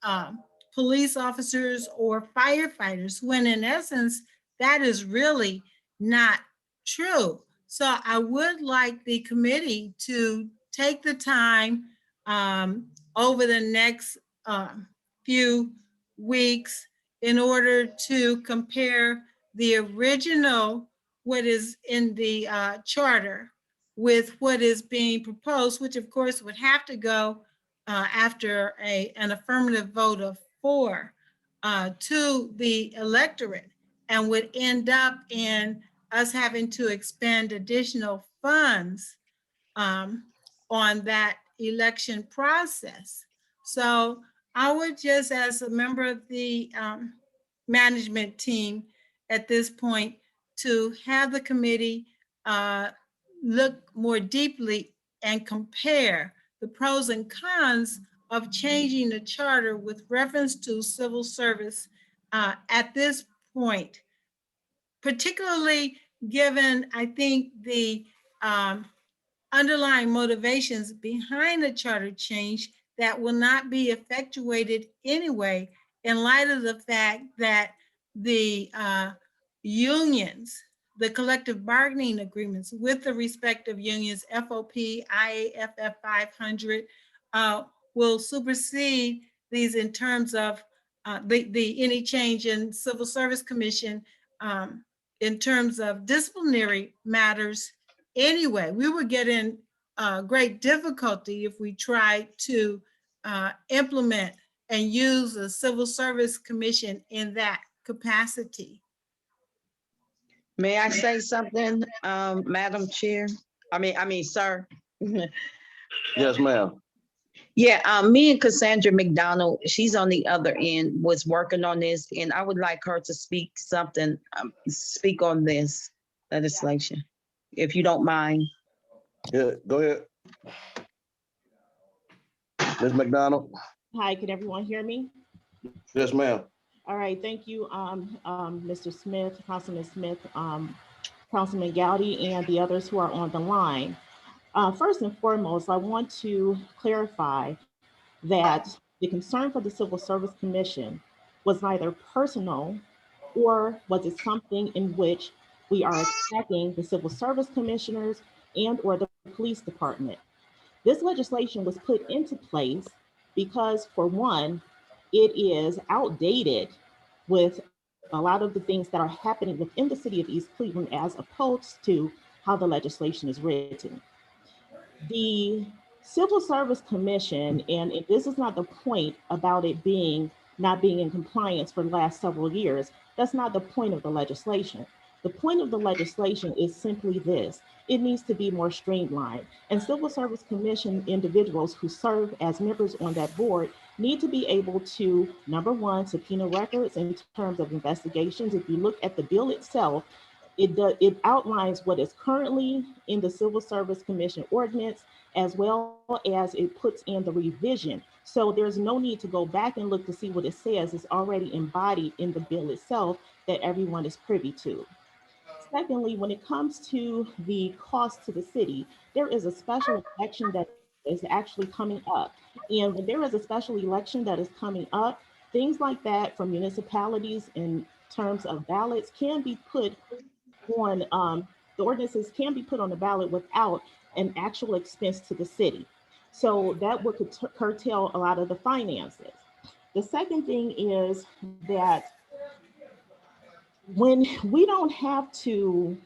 police officers or firefighters, when in essence, that is really not true. So I would like the committee to take the time over the next few weeks in order to compare the original, what is in the charter, with what is being proposed, which of course would have to go after an affirmative vote of 4 to the electorate, and would end up in us having to expend additional funds on that election process. So I would just, as a member of the management team at this point, to have the committee look more deeply and compare the pros and cons of changing the charter with reference to civil service at this point, particularly given, I think, the underlying motivations behind the charter change that will not be effectuated anyway, in light of the fact that the unions, the collective bargaining agreements with the respective unions, FOP, IAFF 500, will supersede these in terms of any change in Civil Service Commission in terms of disciplinary matters. Anyway, we would get in great difficulty if we tried to implement and use a Civil Service Commission in that capacity. May I say something, Madam Chair? I mean, sir. Yes, ma'am. Yeah, me and Cassandra McDonald, she's on the other end, was working on this, and I would like her to speak on this legislation, if you don't mind. Yeah, go ahead. Ms. McDonald? Hi, can everyone hear me? Yes, ma'am. All right, thank you, Mr. Smith, Councilman Smith, Councilman Gowdy, and the others who are on the line. First and foremost, I want to clarify that the concern for the Civil Service Commission was neither personal or was it something in which we are attacking the civil service commissioners and or the police department. This legislation was put into place because, for one, it is outdated with a lot of the things that are happening within the city of East Cleveland as opposed to how the legislation is written. The Civil Service Commission, and this is not the point about it not being in compliance for the last several years. That's not the point of the legislation. The point of the legislation is simply this: it needs to be more streamlined. And Civil Service Commission individuals who serve as members on that board need to be able to, number one, subpoena records in terms of investigations. If you look at the bill itself, it outlines what is currently in the Civil Service Commission ordinance, as well as it puts in the revision. So there's no need to go back and look to see what it says. It's already embodied in the bill itself that everyone is privy to. Secondly, when it comes to the cost to the city, there is a special election that is actually coming up. And when there is a special election that is coming up, things like that from municipalities in terms of ballots can be put on, the ordinances can be put on the ballot without an actual expense to the city. So that would curtail a lot of the finances. The second thing is that when we have to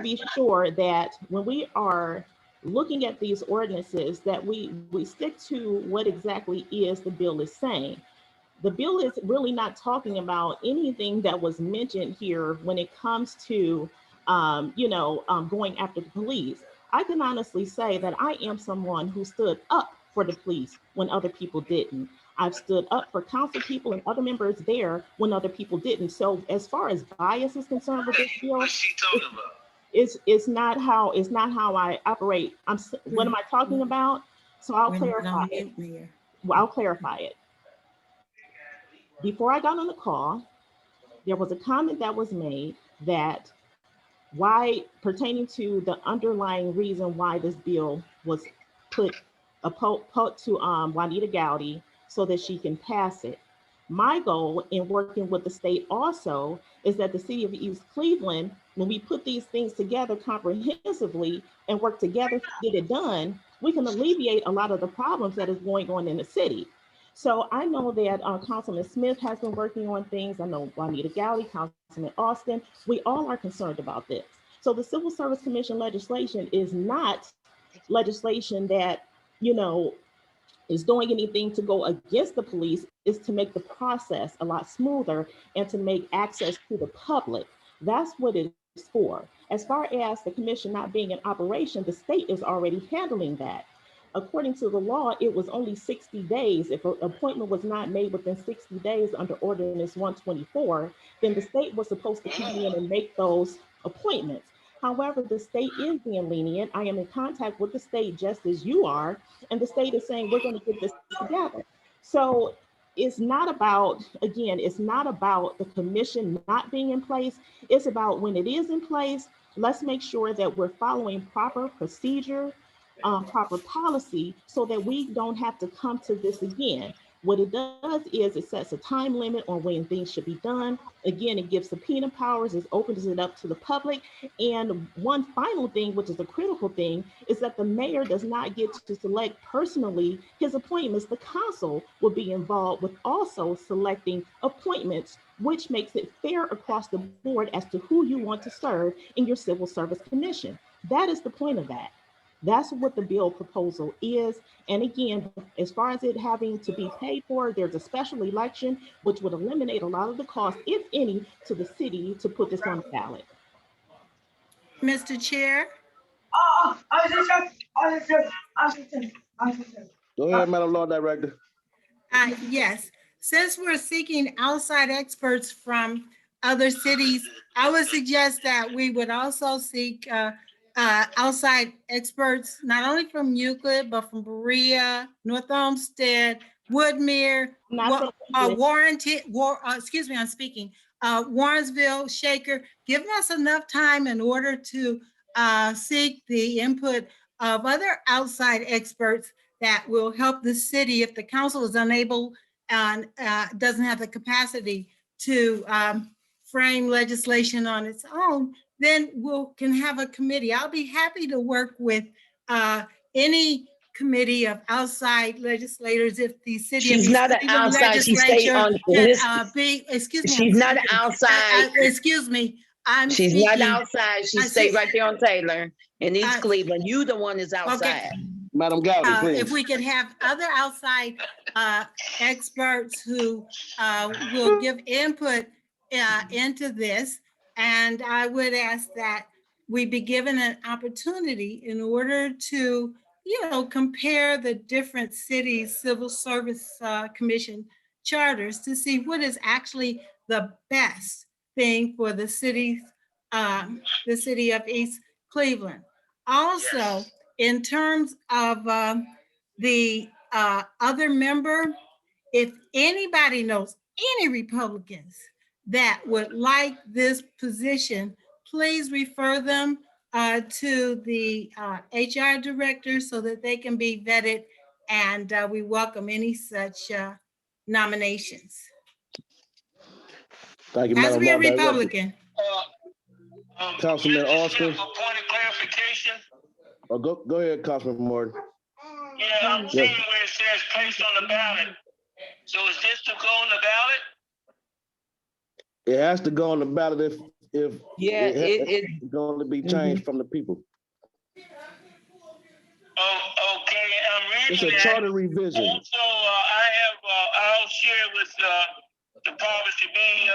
be sure that when we are looking at these ordinances that we stick to what exactly is the bill is saying. The bill is really not talking about anything that was mentioned here when it comes to, going after the police. I can honestly say that I am someone who stood up for the police when other people didn't. I've stood up for council people and other members there when other people didn't. So as far as bias is concerned with this bill, it's not how I operate. What am I talking about? So I'll clarify it. Well, I'll clarify it. Before I got on the call, there was a comment that was made that pertaining to the underlying reason why this bill was put to Juanita Gowdy so that she can pass it. My goal in working with the state also is that the city of East Cleveland, when we put these things together comprehensively and work together to get it done, we can alleviate a lot of the problems that is going on in the city. So I know that Councilman Smith has been working on things. I know Juanita Gowdy, Councilman Austin, we all are concerned about this. So the Civil Service Commission legislation is not legislation that, is doing anything to go against the police. Is to make the process a lot smoother and to make access to the public. That's what it is for. As far as the commission not being in operation, the state is already handling that. According to the law, it was only 60 days. If an appointment was not made within 60 days under Ordinance 124, then the state was supposed to come in and make those appointments. However, the state is being lenient. I am in contact with the state just as you are, and the state is saying, we're going to get this together. So it's not about, again, it's not about the commission not being in place. It's about when it is in place, let's make sure that we're following proper procedure, proper policy so that we don't have to come to this again. What it does is it sets a time limit on when things should be done. Again, it gives subpoena powers, it opens it up to the public. And one final thing, which is a critical thing, is that the mayor does not get to select personally his appointments. The council will be involved with also selecting appointments, which makes it fair across the board as to who you want to serve in your Civil Service Commission. That is the point of that. That's what the bill proposal is. And again, as far as it having to be paid for, there's a special election, which would eliminate a lot of the cost, if any, to the city to put this on the ballot. Mr. Chair? Go ahead, Madam Law Director. Yes, since we're seeking outside experts from other cities, I would suggest that we would also seek outside experts, not only from Euclid, but from Berea, North Olmsted, Woodmere, Not from Warrenton, excuse me, I'm speaking, Warrensville, Shaker, giving us enough time in order to seek the input of other outside experts that will help the city if the council is unable and doesn't have the capacity to frame legislation on its own, then can have a committee. I'll be happy to work with any committee of outside legislators if the city of She's East not an Cleveland outside, she stay legislature on can this, be, excuse me. she's I'm not an speaking. outside, Excuse me, I'm she's not speaking. outside, she I stay see. right there on Taylor in East Uh, Cleveland. You the one is Okay. outside. Madam Gowdy, If please. we could have other outside experts who will give input into this. And I would ask that we be given an opportunity in order to, compare the different cities' civil service commission charters to see what is actually the best thing for the city of East Cleveland. Also, in terms of the other member, if anybody knows any Republicans that would like this position, please refer them to the HR director so that they can be vetted, and we welcome any such nominations. Thank you, Has to Madam be a Law Director. Republican. Councilman Mr. Austin. Smith, a point of clarification. Oh, go ahead, Councilman Morton. Yeah, I'm seeing where it says placed on the ballot. So is this to go on the ballot? It has to go on the ballot if Yeah, it's going to be changed from the people. Oh, okay, I'm It's reading a that. charter revision. Also, I'll share with the powers to be.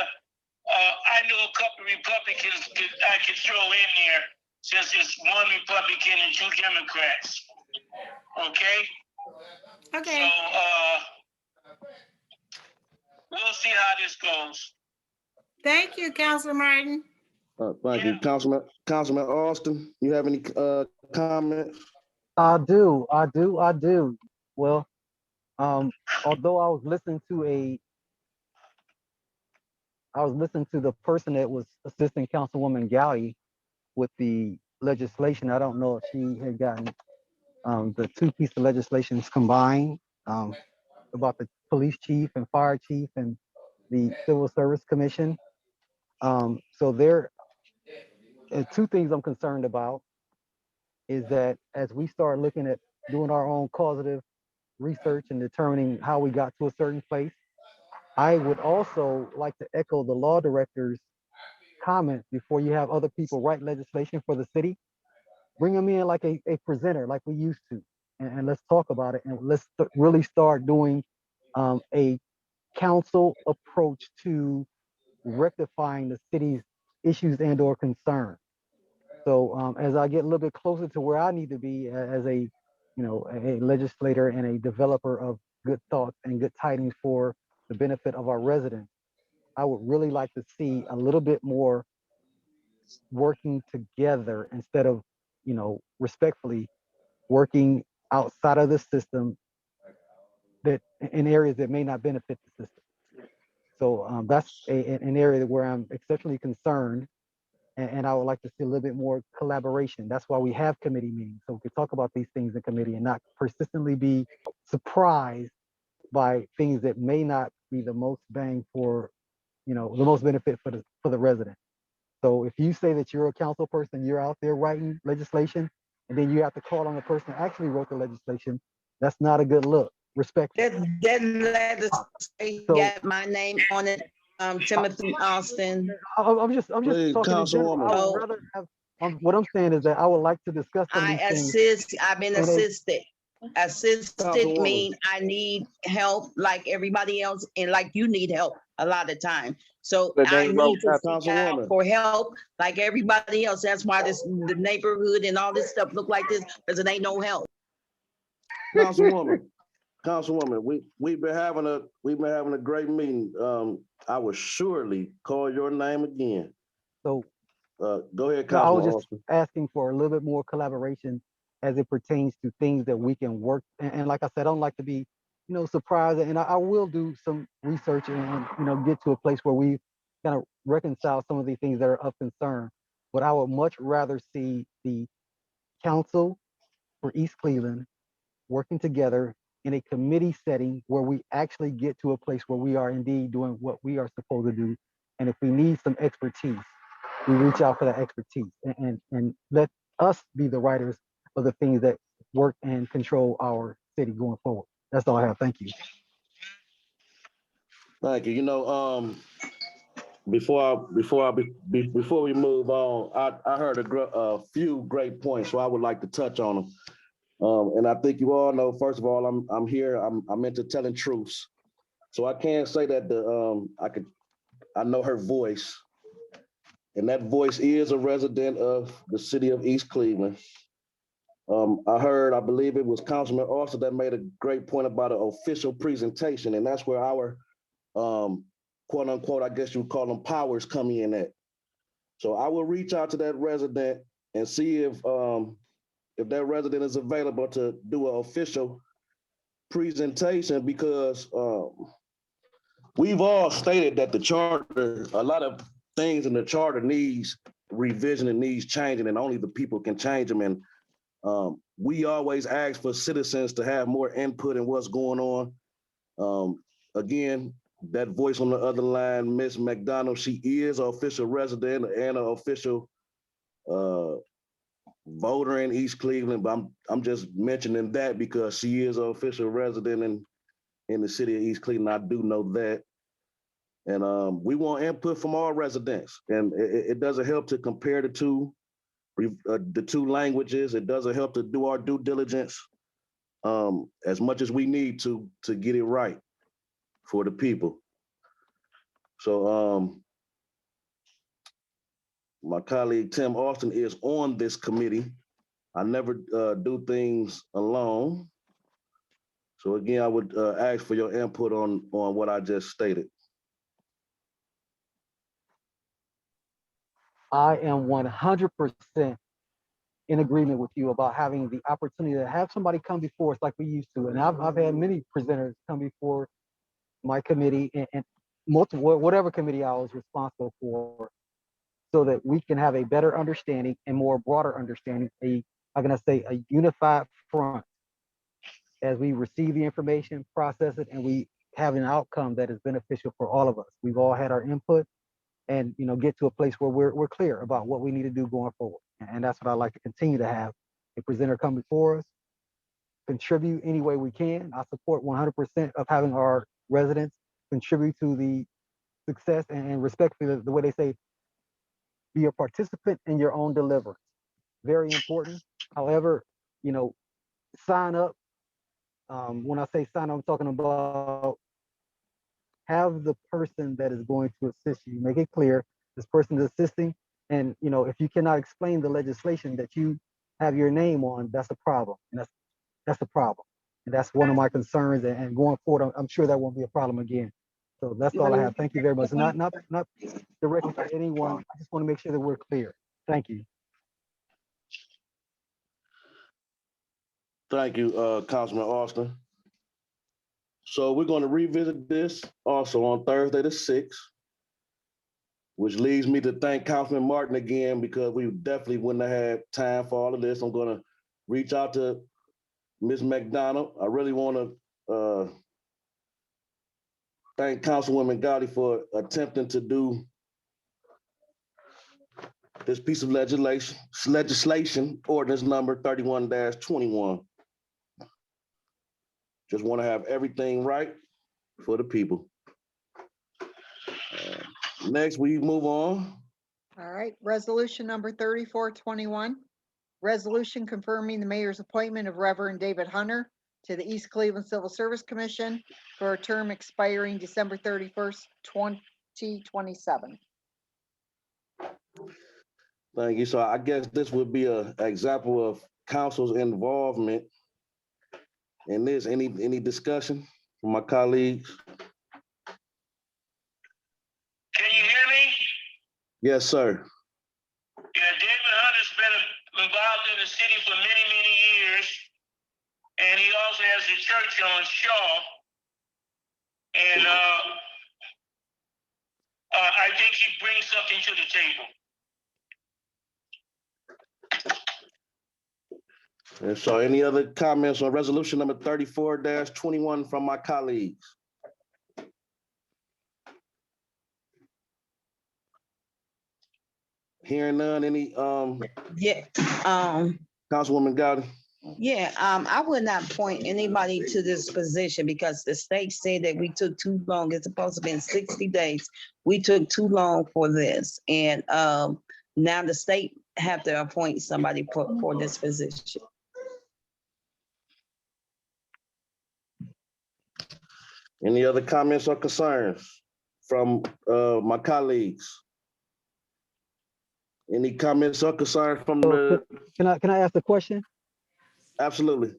I know a couple of Republicans that I could throw in there, since it's one Republican and two Democrats. Okay? Okay. So we'll see how this goes. Thank you, Councilor Martin. Thank you, Councilman Austin. You have any comments? I do. Well, although I was listening to the person that was assisting Councilwoman Gowdy with the legislation. I don't know if she had gotten the two pieces of legislations combined about the police chief and fire chief and the civil service commission. So there are two things I'm concerned about is that as we start looking at doing our own causative research and determining how we got to a certain place, I would also like to echo the law director's comment before you have other people write legislation for the city. Bring them in like a presenter, like we used to, and let's talk about it. And let's really start doing a council approach to rectifying the city's issues and or concerns. So as I get a little bit closer to where I need to be as a legislator and a developer of good thoughts and good tidings for the benefit of our residents, I would really like to see a little bit more working together instead of, respectfully working outside of the system that in areas that may not benefit the system. So that's an area where I'm exceptionally concerned. And I would like to see a little bit more collaboration. That's why we have committee meetings. So we can talk about these things in committee and not persistently be surprised by things that may not be the most bang for, the most benefit for the resident. So if you say that you're a council person, you're out there writing legislation, and then you have to call on the person that actually wrote the legislation, that's not a good look. Respect. That letter got my name on it. Timothy Austin. I'm just Please, talking in general. Councilwoman. I would rather have, what I'm saying is that I would like to discuss some of these things. I've been And assisted. Assisted Councilwoman. mean I need help like everybody else and like you need help a lot of time. So But I they need wrote to that, seek out Councilwoman. for help like everybody else. That's why the neighborhood and all this stuff look like this, because it ain't no help. Councilwoman, we've been having a great meeting. I will surely call your name again. So Go ahead, No, I was Councilman just Austin. asking for a little bit more collaboration as it pertains to things that we can work. And like I said, I don't like to be, surprised. And I will do some research and, get to a place where we kind of reconcile some of these things that are of concern. But I would much rather see the council for East Cleveland working together in a committee setting where we actually get to a place where we are indeed doing what we are supposed to do. And if we need some expertise, we reach out for that expertise and let us be the writers of the things that work and control our city going forward. That's all I have. Thank you. Thank you. Before we move on, I heard a few great points, so I would like to touch on them. And I think you all know, first of all, I'm here. I'm into telling truths, so I can't say that I know her voice, and that voice is a resident of the city of East Cleveland. I believe it was Councilman Austin that made a great point about an official presentation, and that's where our quote unquote, I guess you would call them powers come in at. So I will reach out to that resident and see if that resident is available to do an official presentation, because we've all stated that the charter, a lot of things in the charter needs revision and needs changing, and only the people can change them. And we always ask for citizens to have more input in what's going on. Again, that voice on the other line, Miss McDonald, she is an official resident and an official voter in East Cleveland, but I'm just mentioning that because she is an official resident in the city of East Cleveland. I do know that. And we want input from all residents. And it doesn't help to compare the two languages. It doesn't help to do our due diligence as much as we need to get it right for the people. So my colleague Tim Austin is on this committee. I never do things alone. So again, I would ask for your input on what I just stated. I am 100% in agreement with you about having the opportunity to have somebody come before us like we used to. And I've had many presenters come before my committee and multiple, whatever committee I was responsible for, so that we can have a better understanding and more broader understanding, a unified front as we receive the information, process it, and we have an outcome that is beneficial for all of us. We've all had our input, and get to a place where we're clear about what we need to do going forward. And that's what I like to continue to have a presenter come before us, contribute any way we can. I support 100% of having our residents contribute to the success, and respectfully, the way they say, be a participant in your own deliverance. Very important. However, sign up. When I say sign up, I'm talking about have the person that is going to assist you, make it clear this person is assisting. And if you cannot explain the legislation that you have your name on, that's a problem. And that's a problem. And that's one of my concerns. And going forward, I'm sure that won't be a problem again. So that's all I have. Thank you very much. Not directly to anyone. I just want to make sure that we're clear. Thank you. Thank you, Councilman Austin. So we're going to revisit this also on Thursday the 6th, which leads me to thank Councilman Martin again, because we definitely wouldn't have had time for all of this. I'm going to reach out to Ms. McDonald. I really want to thank Councilwoman Gotti for attempting to do this piece of legislation, ordinance number 31-21. Just want to have everything right for the people. Next, we move on. All right, resolution number 3421. Resolution confirming the mayor's appointment of Reverend David Hunter to the East Cleveland Civil Service Commission for a term expiring December 31st, 2027. Thank you. So I guess this would be an example of council's involvement in this. Any discussion from my colleagues? Can you hear me? Yes, sir. involved in the city for many, many years. And he also has a church on Shaw. And I think he brings something to the table. And so any other comments on resolution number 34-21 from my colleagues? Hearing none, any, Yeah, Councilwoman Gowdy? yeah, I would not point anybody to this position because the state said that we took too long. It's supposed to be in 60 days. We took too long for this. And now the state have to appoint somebody for this position. Any other comments or concerns from my colleagues? Any comments or concerns from the, Can I ask a question? absolutely.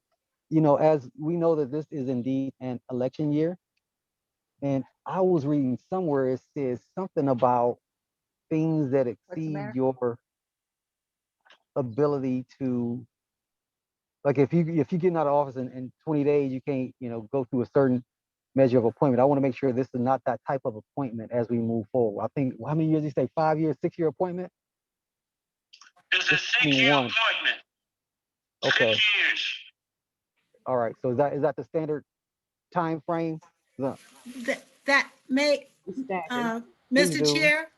You know, as we know that this is indeed an election year, and I was reading somewhere it says something about things that exceed matter? your ability to, like if you get out of office in 20 days, you can't, you know, go through a certain measure of appointment. I want to make sure this is not that type of appointment as we move forward. I think, how many years did you say? 5 years, 6 year appointment? It's a 6-year One. appointment. Okay. 6 years. All right. So is that the standard time frame? That may, Staggered. Please Mr. do. Chair,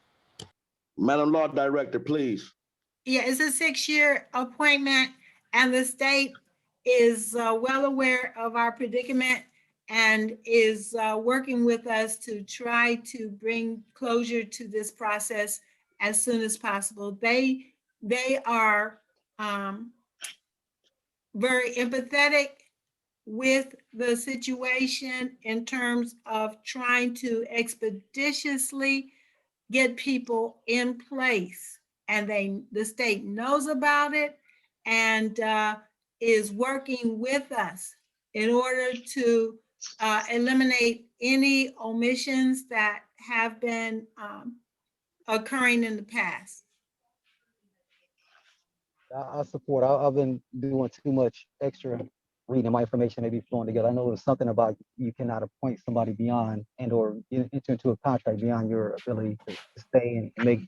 Madam Law Director, please. yeah, it's a 6-year appointment, and the state is well aware of our predicament and is working with us to try to bring closure to this process as soon as possible. They are very empathetic with the situation in terms of trying to expeditiously get people in place. And the state knows about it and is working with us in order to eliminate any omissions that have been occurring in the past. I support. I've been doing too much extra reading. My information may be flowing together. I know there's something about you cannot appoint somebody beyond and or enter into a contract beyond your ability to stay and make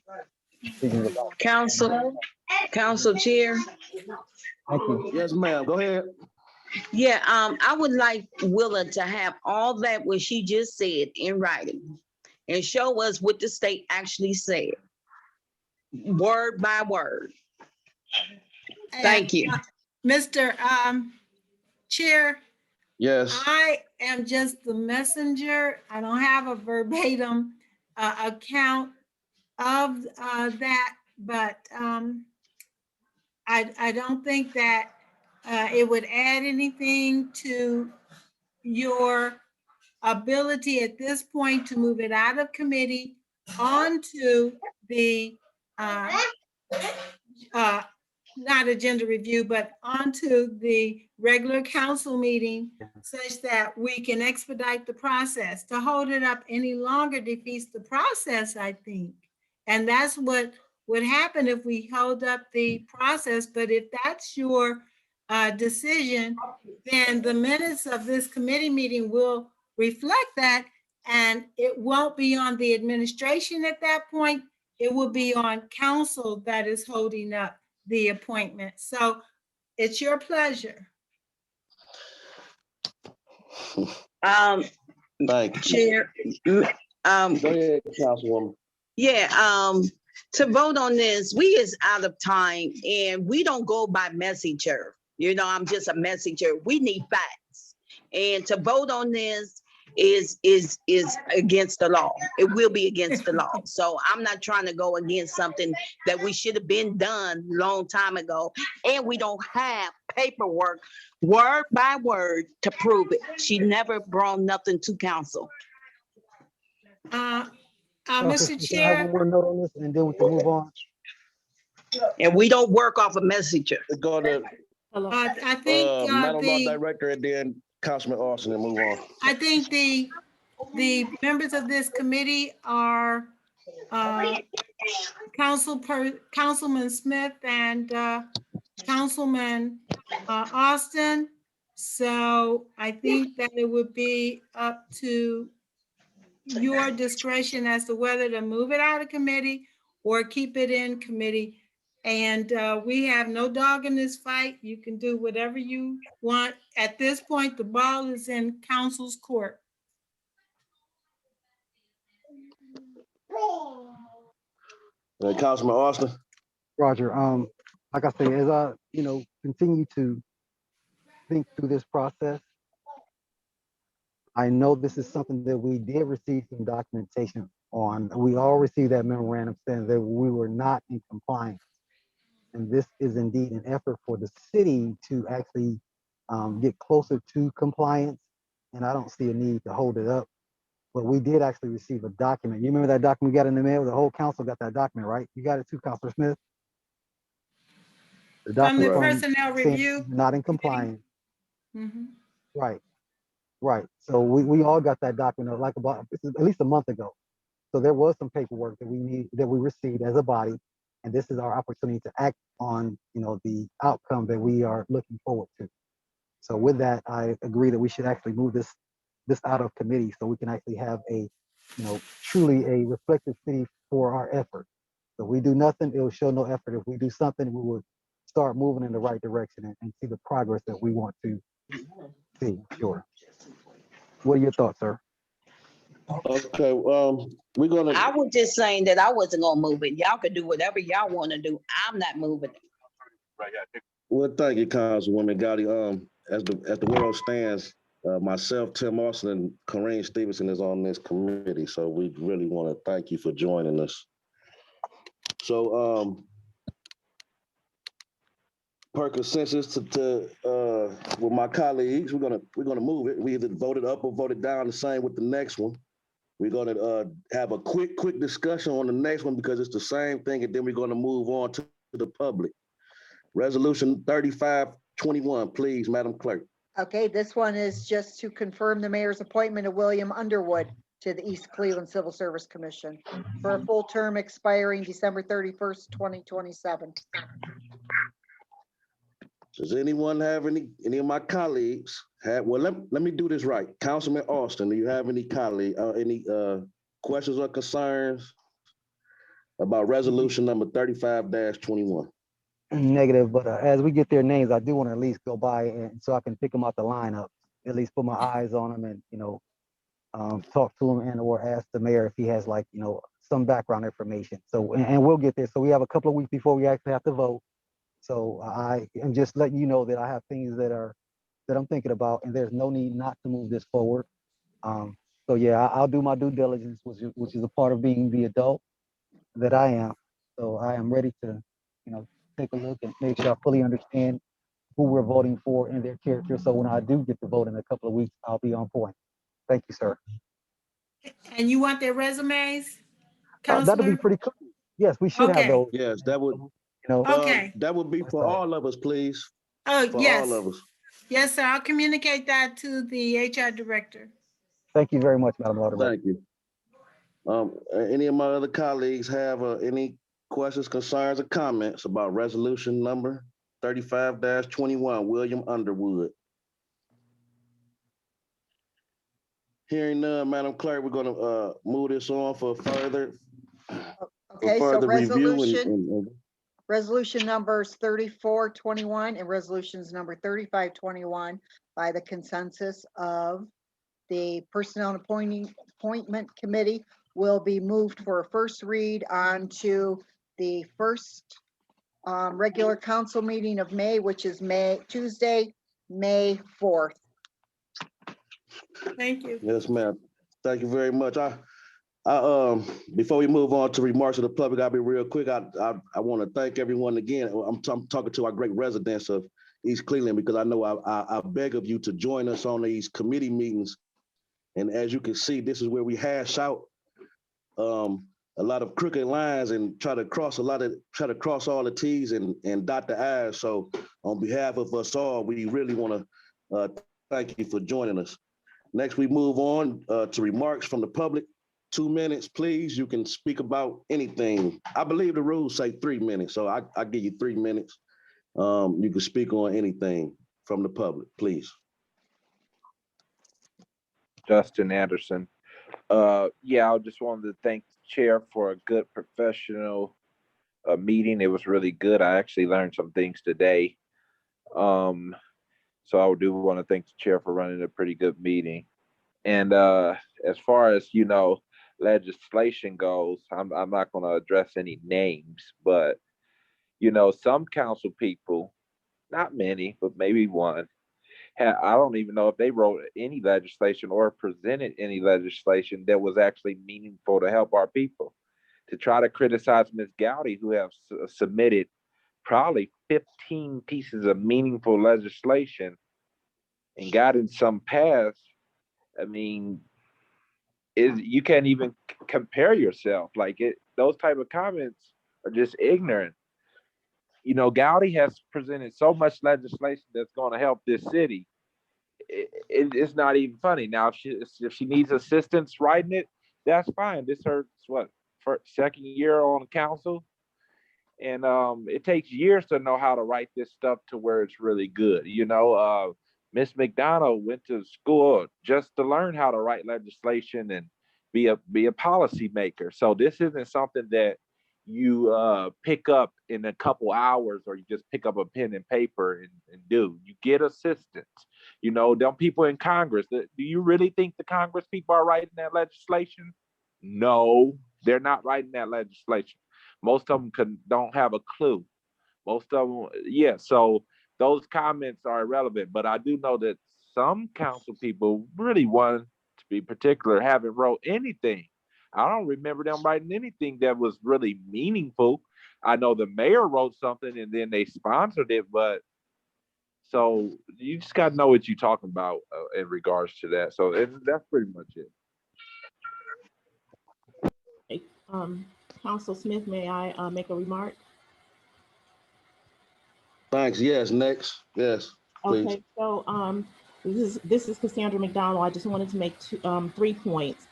decisions about. Council Chair. Thank you. Yes, ma'am. Go ahead. Yeah, I would like Willa to have all that what she just said in writing and show us what the state actually said, word by word. Thank you. Mr. Chair, Yes. I am just the messenger. I don't have a verbatim account of that, but I don't think that it would add anything to your ability at this point to move it out of committee onto the not agenda review, but onto the regular council meeting such that we can expedite the process. To hold it up any longer defeats the process, I think. And that's what would happen if we hold up the process. But if that's your decision, then the minutes of this committee meeting will reflect that, and it won't be on the administration at that point. It will be on council that is holding up the appointment. So it's your pleasure. Thank you. Chair. Go ahead, Councilwoman. Yeah, to vote on this, we is out of time and we don't go by messenger. You know, I'm just a messenger. We need facts. And to vote on this is against the law. It will be against the law. So I'm not trying to go against something that we should have been done long time ago. And we don't have paperwork, word by word, to prove it. She never brought nothing to council. Mr. Can I have Chair, one more note on this and then we can move on? And we don't work off a messenger. Go to I think Madam Law Director and then Councilman Austin and move on. I think the members of this committee are Councilman Smith and Councilman Austin. So I think that it would be up to your discretion as to whether to move it out of committee or keep it in committee. And we have no dog in this fight. You can do whatever you want. At this point, the ball is in council's court. Councilman Austin. Roger, like I say, as I, continue to think through this process, I know this is something that we did receive some documentation on. We all received that memorandum saying that we were not in compliance. And this is indeed an effort for the city to actually get closer to compliance. And I don't see a need to hold it up. But we did actually receive a document. You remember that document we got in the mail? The whole council got that document, right? You got it too, Councilor Smith? The From the document personnel saying review. not in compliance. Mhm. Right. So we all got that document like about at least a month ago. So there was some paperwork that we received as a body, and this is our opportunity to act on, the outcome that we are looking forward to. So with that, I agree that we should actually move this out of committee so we can actually have a, truly a reflective city for our effort. So if we do nothing, it will show no effort. If we do something, we will start moving in the right direction and see the progress that we want to see. Sure. What are your thoughts, sir? Okay, we're gonna. I was just saying that I wasn't gonna move it. Y'all could do whatever y'all want to do. I'm not moving it. Well, thank you, Councilwoman Gotti. As the world stands, myself, Tim Austin, and Corrine Stevenson is on this committee, so we really want to thank you for joining us. So, per consensus with my colleagues, we're gonna move it. We either voted up or voted down. The same with the next one. We're gonna have a quick discussion on the next one because it's the same thing, and then we're gonna move on to the public. Resolution 3521, please, Madam Clerk. Okay, this one is just to confirm the mayor's appointment of William Underwood to the East Cleveland Civil Service Commission for a full term expiring December 31st, 2027. Does anyone have any of my colleagues have, well, let me do this right. Councilman Austin, do you have any questions or concerns about resolution number 35-21? Negative, but as we get their names, I do want to at least go by and so I can pick them out the lineup, at least put my eyes on them and, talk to them and or ask the mayor if he has some background information. So, and we'll get there. So we have a couple of weeks before we actually have to vote. So I am just letting you know that I have things that I'm thinking about, and there's no need not to move this forward. So yeah, I'll do my due diligence, which is a part of being the adult that I am. So I am ready to, take a look and make sure I fully understand who we're voting for and their character. So when I do get to vote in a couple of weeks, I'll be on point. Thank you, sir. And you want their resumes? That'll be Counselor? pretty cool. Yes, we should have Okay. those. Yes, that would. Okay. That would be for all of us, please. Oh, For yes. all of us. Yes, sir. I'll communicate that to the HR director. Thank you very much, Madam Moderator. Thank you. Any of my other colleagues have any questions, concerns, or comments about resolution number 35-21, William Underwood? Hearing none, Madam Clerk, we're gonna move this on for further Okay, so review resolution numbers 3421 and resolutions number 3521 by the consensus of the Personnel and Appointment Committee will be moved for a first read on to the first regular council meeting of May, which is Tuesday, May 4th. Thank you. Yes, ma'am. Thank you very much. Before we move on to remarks of the public, I'll be real quick. I want to thank everyone again. I'm talking to our great residents of East Cleveland because I know I beg of you to join us on these committee meetings. And as you can see, this is where we hash out a lot of crooked lines and try to cross all the T's and dot the I's. So on behalf of us all, we really want to thank you for joining us. Next, we move on to remarks from the public. 2 minutes, please. You can speak about anything. I believe the rules say 3 minutes, so I give you 3 minutes. You can speak on anything from the public, please. Justin Anderson. Yeah, I just wanted to thank the chair for a good professional meeting. It was really good. I actually learned some things today. So I do want to thank the chair for running a pretty good meeting. And as far as, legislation goes, I'm not going to address any names, but, some council people, not many, but maybe one, I don't even know if they wrote any legislation or presented any legislation that was actually meaningful to help our people. To try to criticize Ms. Gowdy, who have submitted probably 15 pieces of meaningful legislation and gotten some passed, I mean, you can't even compare yourself. Like those type of comments are just ignorant. Gowdy has presented so much legislation that's going to help this city. It's not even funny. Now, if she needs assistance writing it, that's fine. This her second year on the council, and it takes years to know how to write this stuff to where it's really good. Miss McDonald went to school just to learn how to write legislation and be a policy maker. So this isn't something that you pick up in a couple hours, or you just pick up a pen and paper and do. You get assistance. Them people in Congress, do you really think the Congress people are writing that legislation? No, they're not writing that legislation. Most of them don't have a clue. Most of them, yeah. So those comments are irrelevant. But I do know that some council people really want to be particular, haven't wrote anything. I don't remember them writing anything that was really meaningful. I know the mayor wrote something and then they sponsored it, but so you just got to know what you're talking about in regards to that. So that's pretty much it. Council Smith, may I make a remark? Thanks. Yes, next. Yes, please. Okay, so this is Cassandra McDonald. I just wanted to make 3 points.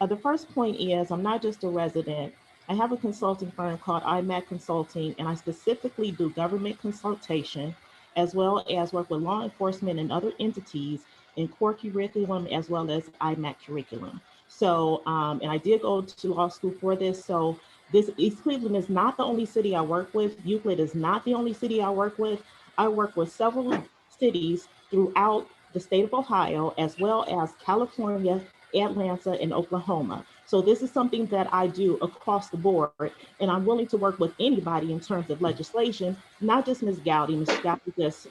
The first point is I'm not just a resident. I have a consulting firm called IMAC Consulting, and I specifically do government consultation, as well as work with law enforcement and other entities in core curriculum, as well as IMAC curriculum. So, and I did go to law school for this. So East Cleveland is not the only city I work with. Euclid is not the only city I work with. I work with several cities throughout the state of Ohio, as well as California, Atlanta, and Oklahoma. So this is something that I do across the board, and I'm willing to work with anybody in terms of legislation, not just Ms. Gowdy. Ms. Gowdy just,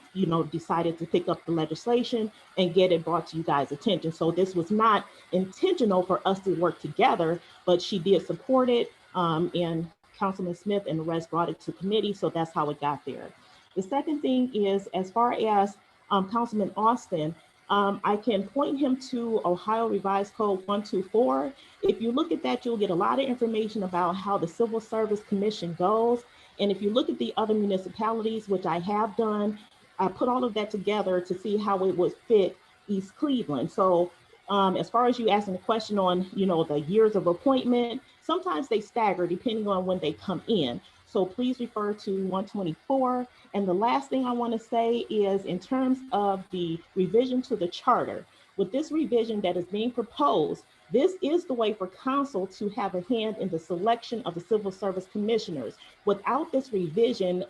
decided to pick up the legislation and get it brought to you guys' attention. So this was not intentional for us to work together, but she did support it, and Councilman Smith and the rest brought it to committee, so that's how it got there. The second thing is, as far as Councilman Austin, I can point him to Ohio Revised Code 124. If you look at that, you'll get a lot of information about how the Civil Service Commission goes. And if you look at the other municipalities, which I have done, I put all of that together to see how it would fit East Cleveland. So as far as you asking the question on, the years of appointment, sometimes they stagger depending on when they come in. So please refer to 124. And the last thing I want to say is in terms of the revision to the charter, with this revision that is being proposed, this is the way for council to have a hand in the selection of the civil service commissioners. Without this revision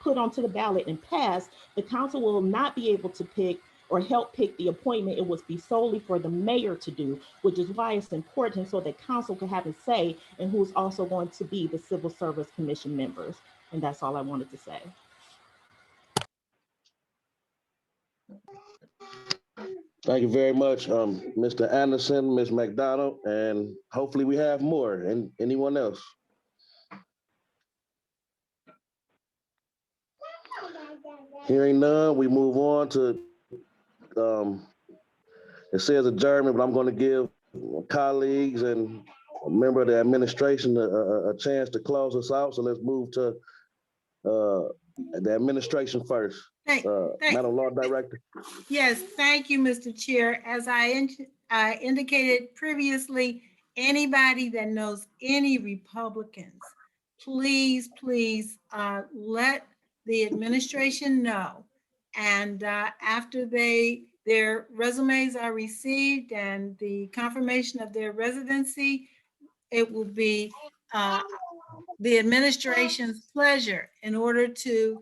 put onto the ballot and passed, the council will not be able to pick or help pick the appointment. It would be solely for the mayor to do, which is why it's important so that council can have a say in who's also going to be the Civil Service Commission members. And that's all I wanted to say. Thank you very much, Mr. Anderson, Ms. McDonald, and hopefully we have more. And anyone else? Hearing none, we move on to, it says adjournment, but I'm going to give colleagues and a member of the administration a chance to close us out. So let's move to the administration first. Madam Law Director. Yes, thank you, Mr. Chair. As I indicated previously, anybody that knows any Republicans, please let the administration know. And after their resumes are received and the confirmation of their residency, it will be the administration's pleasure in order to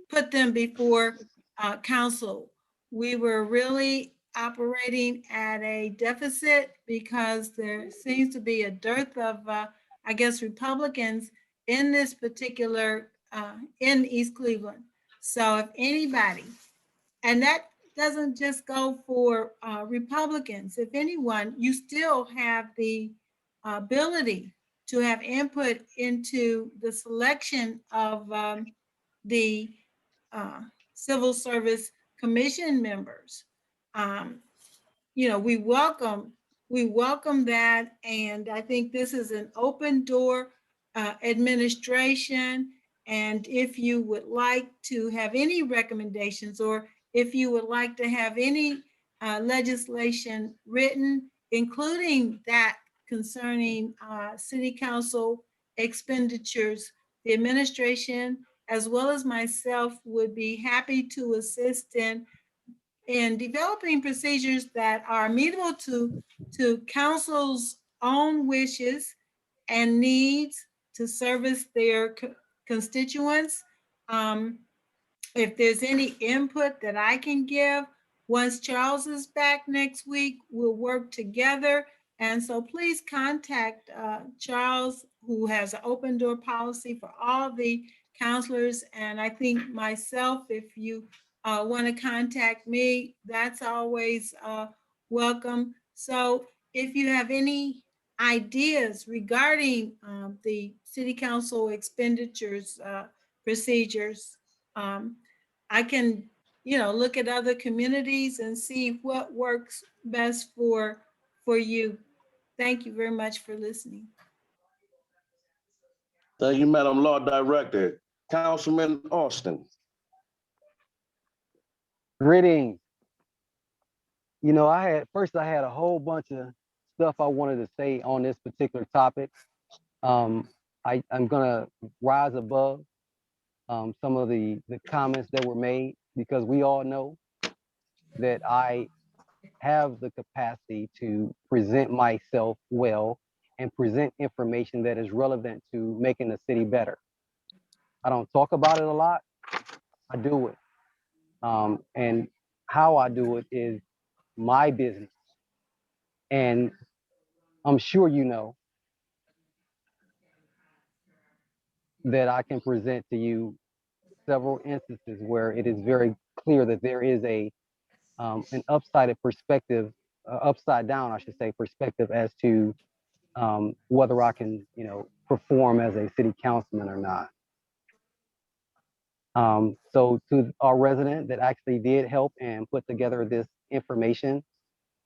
put them before council. We were really operating at a deficit because there seems to be a dearth of, I guess, Republicans in this particular, in East Cleveland. So if anybody, and that doesn't just go for Republicans, if anyone, you still have the ability to have input into the selection of the Civil Service Commission members. We welcome that, and I think this is an open door administration. And if you would like to have any recommendations, or if you would like to have any legislation written, including that concerning city council expenditures, the administration, as well as myself, would be happy to assist in developing procedures that are amenable to council's own wishes and needs to service their constituents. If there's any input that I can give, once Charles is back next week, we'll work together. And so please contact Charles, who has an open door policy for all the counselors. And I think myself, if you want to contact me, that's always welcome. So if you have any ideas regarding the city council expenditures procedures, I can, look at other communities and see what works best for you. Thank you very much for listening. Thank you, Madam Law Director. Councilman Austin. Greetings. I had a whole bunch of stuff I wanted to say on this particular topic. I'm gonna rise above some of the comments that were made, because we all know that I have the capacity to present myself well and present information that is relevant to making the city better. I don't talk about it a lot, I do it. And how I do it is my business. And I'm sure you know that I can present to you several instances where it is very clear that there is an upside down, I should say, perspective as to whether I can, perform as a city councilman or not. So to our resident that actually did help and put together this information,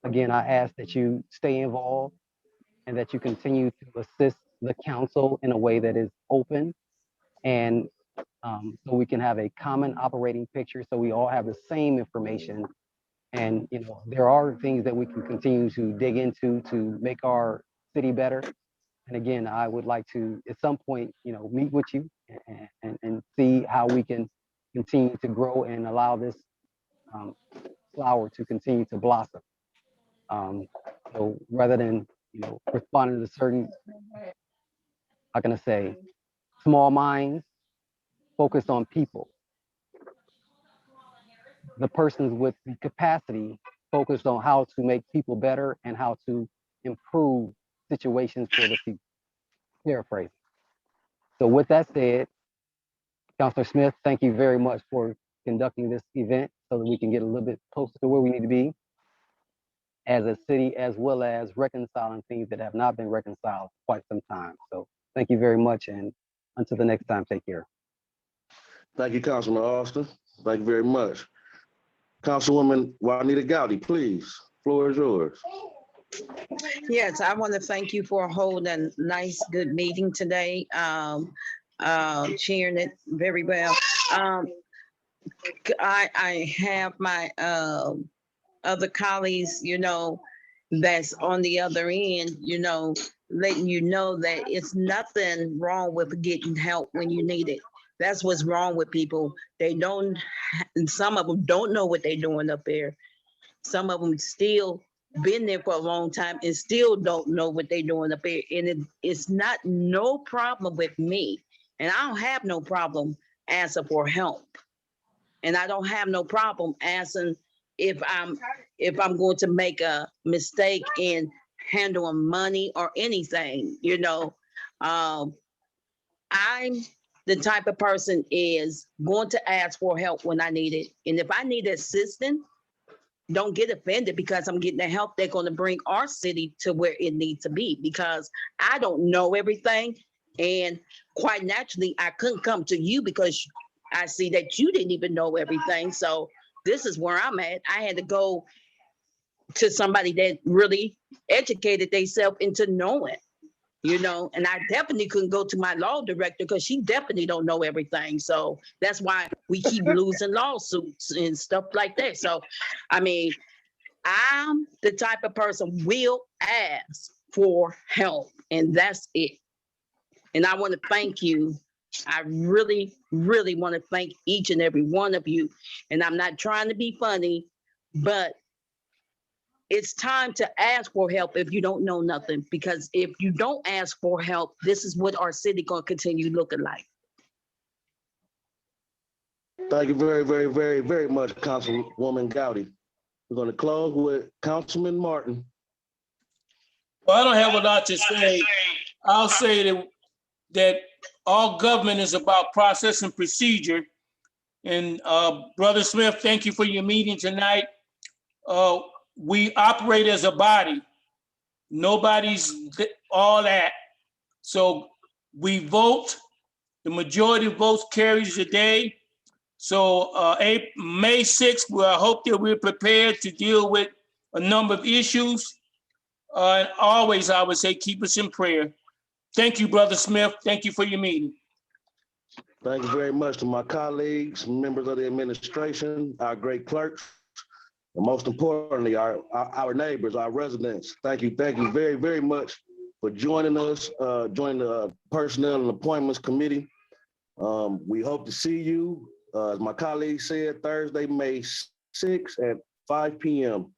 again, I ask that you stay involved and that you continue to assist the council in a way that is open, and so we can have a common operating picture, so we all have the same information. And there are things that we can continue to dig into to make our city better. And again, I would like to, at some point, meet with you and see how we can continue to grow and allow this flower to continue to blossom. So rather than, responding to certain, how can I say, small minds, focus on people. The persons with the capacity focused on how to make people better and how to improve situations for the people. Paraphrase. So with that said, Councilor Smith, thank you very much for conducting this event so that we can get a little bit closer to where we need to be as a city, as well as reconciling things that have not been reconciled for quite some time. So thank you very much, and until the next time, take care. Thank you, Councilman Austin. Thank you very much. Councilwoman Juanita Gowdy, please. Floor is yours. Yes, I want to thank you for holding a nice, good meeting today. Chairing it very well. I have my other colleagues, that's on the other end, letting you know that it's nothing wrong with getting help when you need it. That's what's wrong with people. They don't, and some of them don't know what they're doing up there. Some of them still been there for a long time and still don't know what they're doing up there. And it's not no problem with me. And I don't have no problem asking for help. And I don't have no problem asking if I'm going to make a mistake in handling money or anything, you know. I'm the type of person is going to ask for help when I need it. And if I need assistance, don't get offended because I'm getting the help they're going to bring our city to where it needs to be, because I don't know everything. And quite naturally, I couldn't come to you because I see that you didn't even know everything. So this is where I'm at. I had to go to somebody that really educated themselves into knowing, you know, and I definitely couldn't go to my law director because she definitely don't know everything. So that's why we keep losing lawsuits and stuff like that. So, I mean, I'm the type of person will ask for help, and that's it. And I want to thank you. I really, really want to thank each and every one of you. And I'm not trying to be funny, but it's time to ask for help if you don't know nothing, because if you don't ask for help, this is what our city gonna continue looking like. Thank you very, very, very, very much, Councilwoman Gowdy. We're going to close with Councilman Martin. Well, I don't have a lot to say. I'll say that all government is about process and procedure. And Brother Smith, thank you for your meeting tonight. We operate as a body. Nobody's all that. So we vote. The majority of votes carries the day. So May 6th, I hope that we're prepared to deal with a number of issues. And always, I would say, keep us in prayer. Thank you, Brother Smith. Thank you for your meeting. Thank you very much to my colleagues, members of the administration, our great clerks, and most importantly, our neighbors, our residents. Thank you very, very much for joining us, joining the Personnel and Appointments Committee. We hope to see you, as my colleague said, Thursday, May 6th at 5 p.m.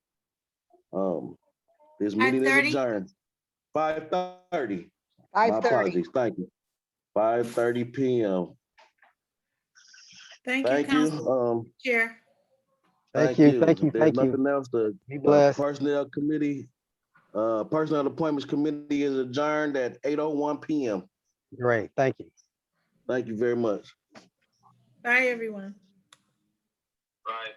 This meeting is 5:30? adjourned. 5:30. 5:30. My apologies. Thank you. 5:30 p.m. Thank you, Thank Council you. Chair. Thank you. If there's nothing else, the Be blessed. Personnel Committee, Personnel Appointments Committee is adjourned at 8:01 p.m. Great. Thank you. Thank you very much. Bye, everyone. Right.